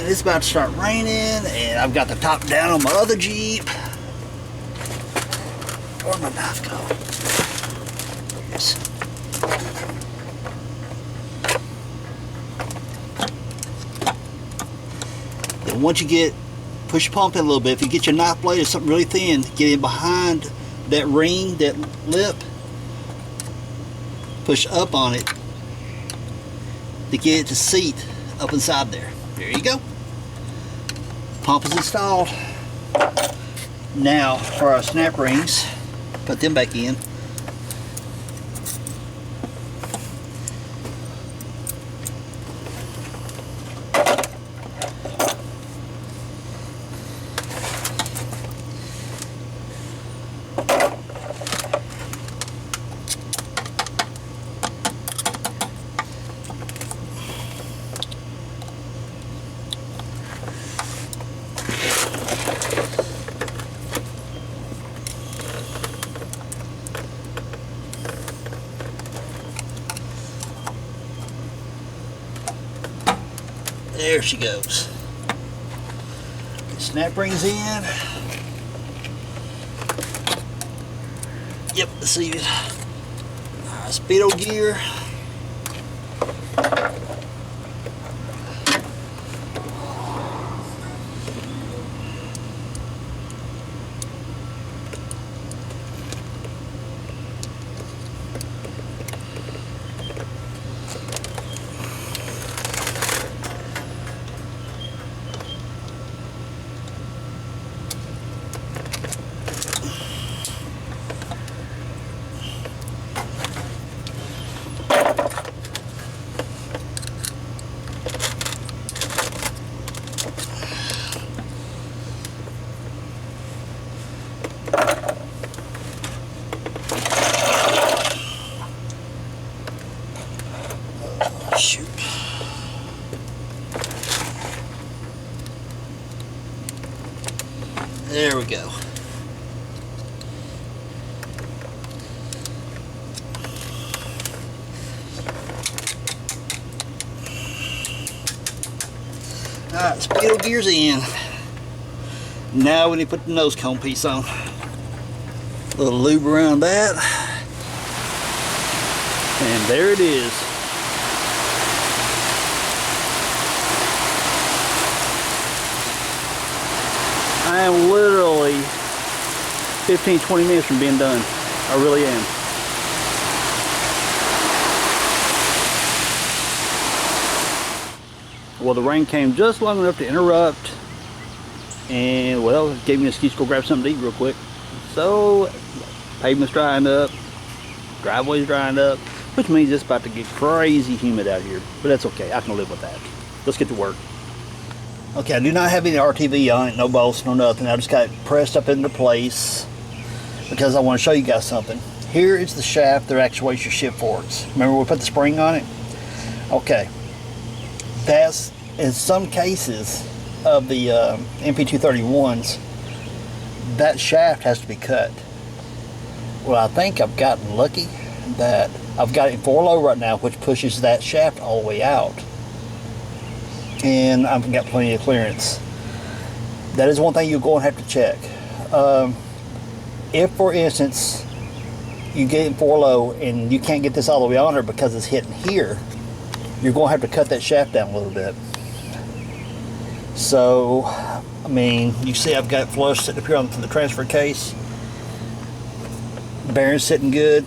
It's about to start raining, and I've got the top down on my other Jeep. Where'd my knife go? Yes. And once you push your pump in a little bit, if you get your knife blade or something really thin, get in behind that ring, that lip, push up on it to get it to seat up inside there. There you go. Pump is installed. Now for our snap rings, put them back in. There she goes. Snap rings in. Yep, let's see it. Speedo gear. Shoot. There we go. Alright, speedo gear's in. Now we need to put the nose cone piece on. A little lube around that. And there it is. I am literally 15-20 minutes from being done. I really am. Well, the rain came just long enough to interrupt, and well, it gave me an excuse to go grab something to eat real quick. So, pavement's drying up, driveway's drying up, which means it's about to get crazy humid out here. But that's okay, I can live with that. Let's get to work. Okay, I do not have any RTV on it, no bolts, no nothing. I just got it pressed up into place because I want to show you guys something. Here is the shaft that actuates your shift forks. Remember we put the spring on it? Okay, that's in some cases of the MP231s, that shaft has to be cut. Well, I think I've gotten lucky that I've got it in 4-low right now, which pushes that shaft all the way out. And I've got plenty of clearance. That is one thing you're going to have to check. If, for instance, you get in 4-low and you can't get this all the way on there because it's hitting here, you're going to have to cut that shaft down a little bit. So, I mean, you see I've got flush sitting up here on the transfer case. Bearing's sitting good,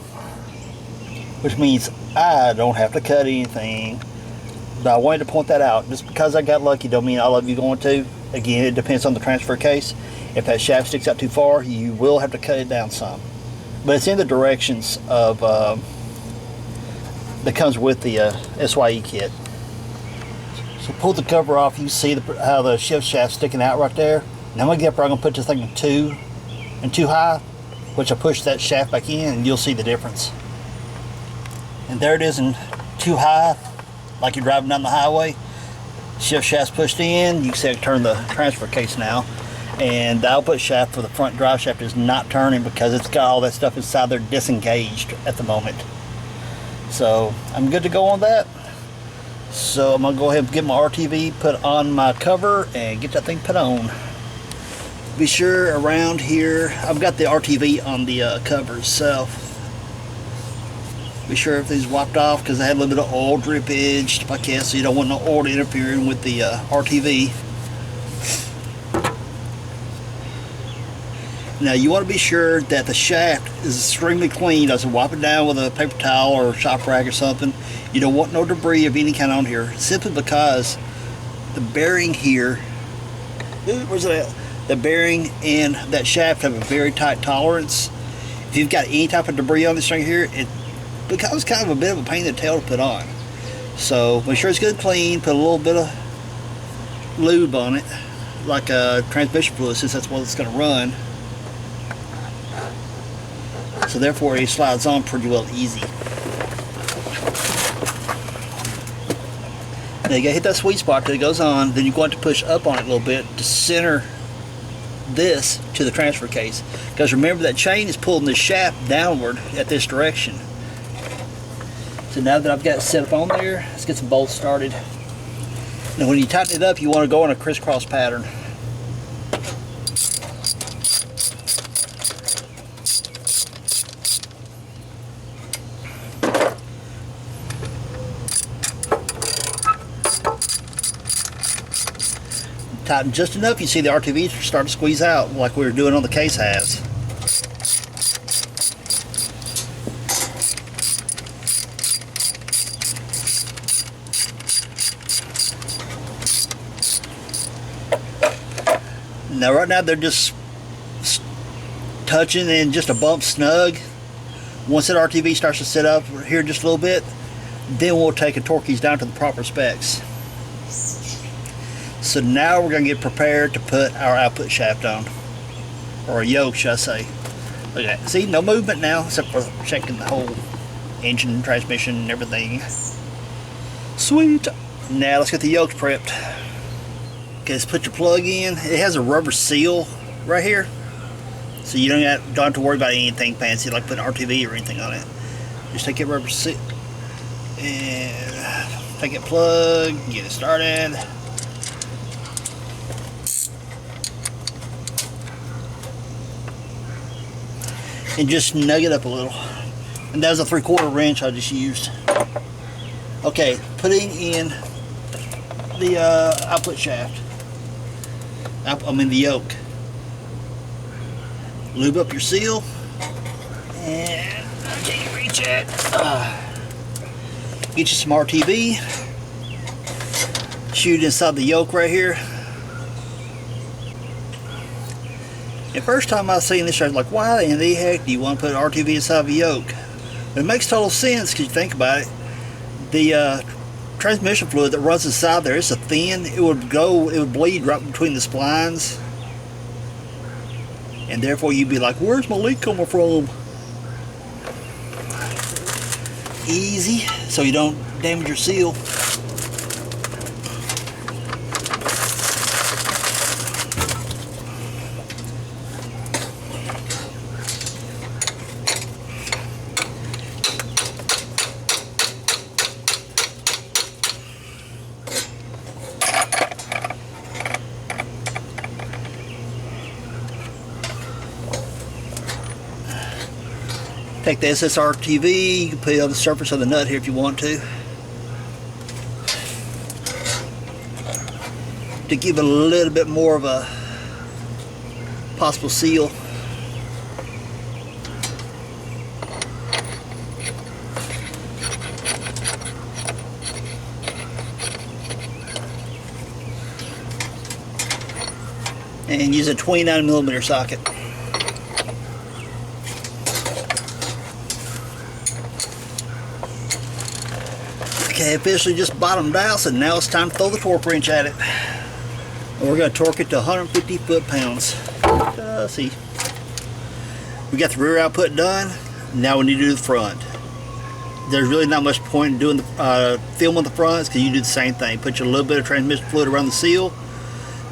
which means I don't have to cut anything. But I wanted to point that out. Just because I got lucky don't mean all of you going to. Again, it depends on the transfer case. If that shaft sticks out too far, you will have to cut it down some. But it's in the directions of that comes with the SYE kit. So pull the cover off. You see how the shift shaft's sticking out right there. Now I'm going to get up there. I'm going to put this thing in 2 and 2 high, which I push that shaft back in, and you'll see the difference. And there it is in 2 high. Like you're driving down the highway, shift shaft's pushed in. You can see I can turn the transfer case now, and the output shaft for the front drive shaft is not turning because it's got all that stuff inside there disengaged at the moment. So I'm good to go on that. So I'm gonna go ahead and get my RTV put on my cover and get that thing put on. Be sure around here, I've got the RTV on the cover itself. Be sure everything's wiped off because I had a little bit of oil drippage like that, so you don't want no oil interfering with the RTV. Now you want to be sure that the shaft is extremely clean. So wipe it down with a paper towel or a shop rag or something. You don't want no debris of any kind on here, simply because the bearing here, where's it at? The bearing and that shaft have a very tight tolerance. If you've got any type of debris on this thing here, it becomes kind of a bit of a pain in the tail to put on. So make sure it's good and clean. Put a little bit of lube on it, like a transmission fluid, since that's what it's going to run. So therefore it slides on pretty well easy. Now you got to hit that sweet spot till it goes on. Then you're going to push up on it a little bit to center this to the transfer case. Because remember, that chain is pulling the shaft downward at this direction. So now that I've got it set up on there, let's get some bolts started. Now when you tighten it up, you want to go in a crisscross pattern. Tighten just enough, you see the RTV start to squeeze out like we were doing on the case halves. Now right now they're just touching and just a bump snug. Once that RTV starts to sit up here just a little bit, then we'll take and torque these down to the proper specs. So now we're going to get prepared to put our output shaft on, or a yoke, should I say. Okay, see, no movement now except for checking the whole engine, transmission, and everything. Sweet. Now let's get the yokes prepped. Okay, let's put your plug in. It has a rubber seal right here, so you don't have to worry about anything fancy like putting RTV or anything on it. Just take that rubber seal and take it plug, get it started. And just snug it up a little. And that was a 3/4 wrench I just used. Okay, putting in the output shaft. I mean the yoke. Lube up your seal. And I can't reach it. Get you some RTV. Shoot inside the yoke right here. The first time I seen this, I was like, why in the heck do you want to put RTV inside of a yoke? It makes total sense because you think about it. The transmission fluid that runs inside there, it's so thin, it would bleed right between the splines. And therefore you'd be like, where's my leak coming from? Easy, so you don't damage your seal. Take the SSRTV, you can put it on the surface of the nut here if you want to give it a little bit more of a possible seal. And use a 29mm socket. Okay, officially just bottomed out, so now it's time to throw the torque wrench at it. And we're going to torque it to 150 foot-pounds. See, we got the rear output done. Now we need to do the front. There's really not much point in doing the filming the fronts because you do the same thing. Put you a little bit of transmission fluid around the seal.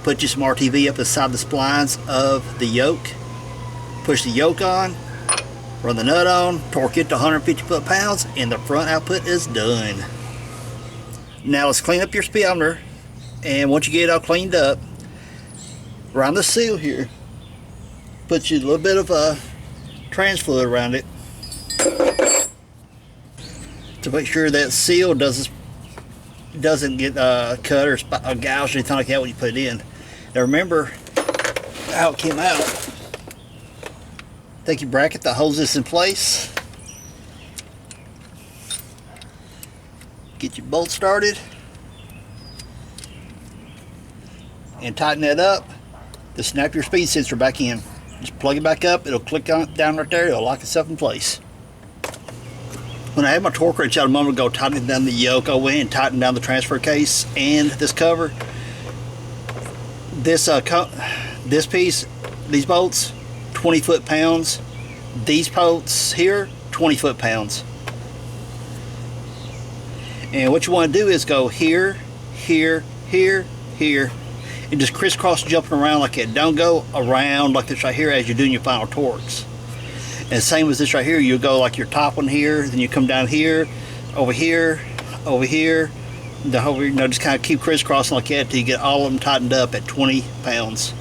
Put you some RTV up inside the splines of the yoke. Push the yoke on. Run the nut on. Torque it to 150 foot-pounds, and the front output is done. Now let's clean up your speedometer, and once you get it all cleaned up, around the seal here, put you a little bit of trans fluid around it to make sure that seal doesn't get cut or gouged or anything like that when you put it in. Now remember how it came out. Take your bracket that holds this in place. Get your bolt started and tighten that up to snap your speed sensor back in. Just plug it back up, it'll click on down right there, it'll lock itself in place. When I had my torque wrench out a moment ago tightening down the yoke, I went and tightened down the transfer case and this cover. This piece, these bolts, 20 foot-pounds. These bolts here, 20 foot-pounds. And what you want to do is go here, here, here, here, and just crisscross jumping around like that. Don't go around like this right here as you're doing your final torques. And same as this right here, you'll go like your top one here, then you come down here, over here, over here, The whole, just kind of keep crisscrossing like that till you get all of them tightened up at 20 pounds.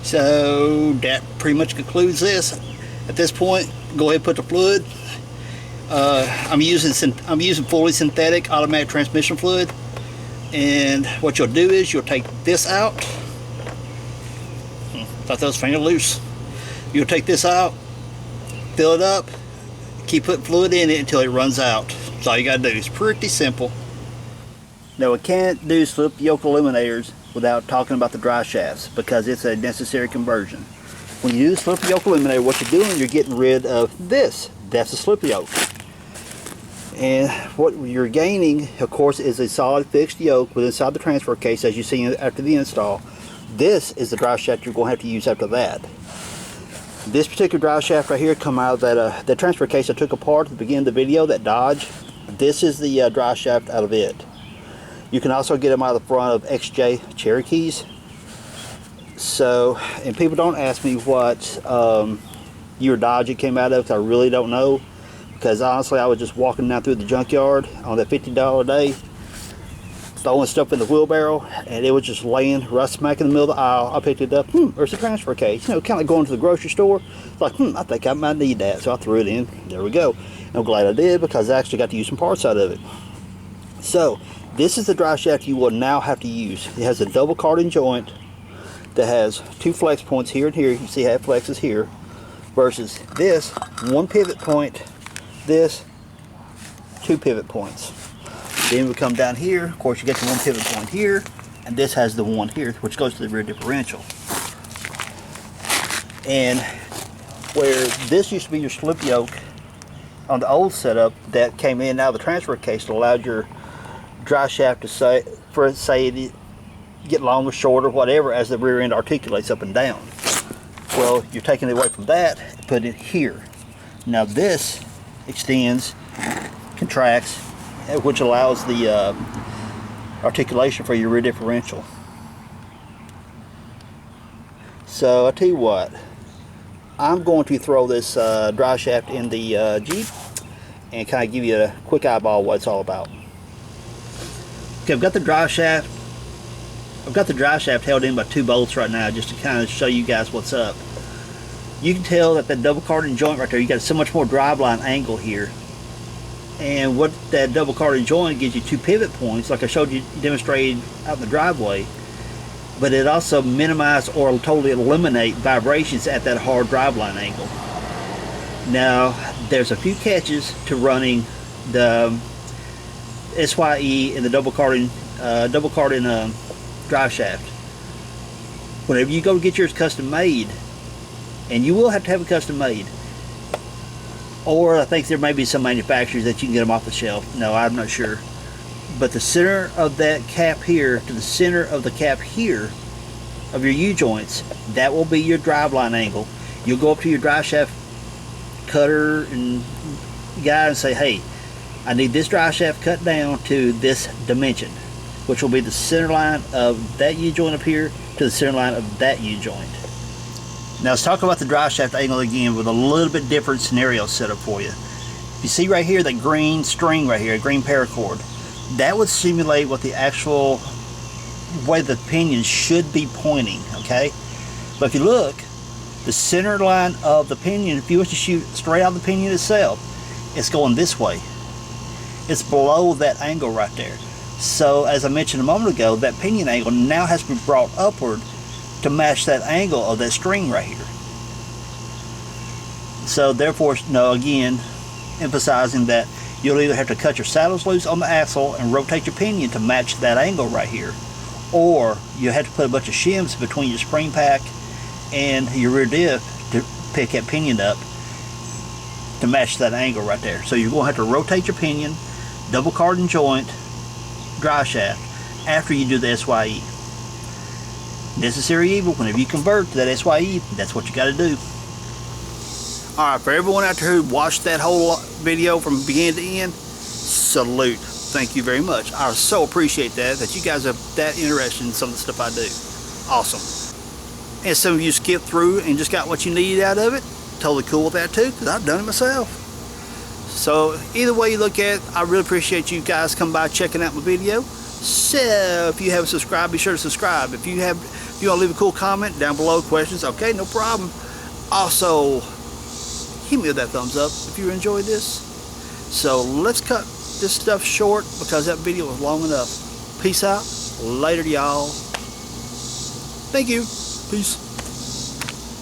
So that pretty much concludes this. At this point, go ahead and put the fluid. I'm using fully synthetic automatic transmission fluid, and what you'll do is you'll take this out. Thought that was finger loose. You'll take this out, fill it up, keep putting fluid in it until it runs out. That's all you gotta do. It's pretty simple. Now, we can't do slip yoke eliminators without talking about the dry shafts, because it's a necessary conversion. When you do the slip yoke eliminator, what you're doing, you're getting rid of this. That's the slip yoke. And what you're gaining, of course, is a solid fixed yoke with inside the transfer case, as you see after the install. This is the dry shaft you're going to have to use after that. This particular dry shaft right here come out of that transfer case I took apart at the beginning of the video, that Dodge. This is the dry shaft out of it. You can also get them out of the front of XJ Cherokees. So, and people don't ask me what year Dodge it came out of, because I really don't know. Because honestly, I was just walking down through the junkyard on that $50 a day, throwing stuff in the wheelbarrow, and it was just laying right smack in the middle of the aisle. I picked it up. There's a transfer case. You know, kind of like going to the grocery store. It's like, I think I might need that. So I threw it in. There we go. And I'm glad I did, because I actually got to use some parts out of it. So this is the dry shaft you will now have to use. It has a double carding joint that has 2 flex points here and here. You see how it flexes here. Versus this, 1 pivot point. This, 2 pivot points. Then we come down here. Of course, you get the 1 pivot point here, and this has the one here, which goes to the rear differential. And where this used to be your slip yoke on the old setup that came in out of the transfer case that allowed your dry shaft to say it get longer, shorter, whatever, as the rear end articulates up and down. Well, you're taking it away from that and put it here. Now this extends, contracts, which allows the articulation for your rear differential. So I tell you what, I'm going to throw this dry shaft in the Jeep and kind of give you a quick eyeball what it's all about. Okay, I've got the dry shaft held in by 2 bolts right now, just to kind of show you guys what's up. You can tell that double carding joint right there, you got so much more driveline angle here. And what that double carding joint gives you 2 pivot points, like I showed you, demonstrated out in the driveway. But it also minimizes or totally eliminate vibrations at that hard driveline angle. Now, there's a few catches to running the SYE and the double carding drive shaft. Whenever you go to get yours custom made, and you will have to have it custom made, or I think there may be some manufacturers that you can get them off the shelf. No, I'm not sure. But the center of that cap here to the center of the cap here of your U-joints, that will be your driveline angle. You'll go up to your drive shaft cutter and guy and say, hey, I need this drive shaft cut down to this dimension, which will be the center line of that U-joint up here to the center line of that U-joint. Now let's talk about the drive shaft angle again with a little bit different scenario set up for you. If you see right here, that green string right here, a green paracord, that would simulate what the actual way the pinion should be pointing, okay? But if you look, the center line of the pinion, if you was to shoot straight out of the pinion itself, it's going this way. It's below that angle right there. So as I mentioned a moment ago, that pinion angle now has to be brought upward to match that angle of that string right here. So therefore, again, emphasizing that you'll either have to cut your saddles loose on the axle and rotate your pinion to match that angle right here, or you have to put a bunch of shims between your spring pack and your rear diff to pick that pinion up to match that angle right there. So you're going to have to rotate your pinion, double carding joint, dry shaft after you do the SYE. Necessary evil. Whenever you convert to that SYE, that's what you got to do. Alright, for everyone out there who watched that whole video from beginning to end, salute. Thank you very much. I so appreciate that you guys are that interested in some of the stuff I do. Awesome. And some of you skipped through and just got what you needed out of it. Totally cool with that too, because I've done it myself. So either way you look at it, I really appreciate you guys coming by checking out my video. So if you haven't subscribed, be sure to subscribe. If you want to leave a cool comment down below, questions, okay, no problem. Also, hit me with that thumbs up if you enjoyed this. So let's cut this stuff short because that video was long enough. Peace out. Later, y'all. Thank you. Peace.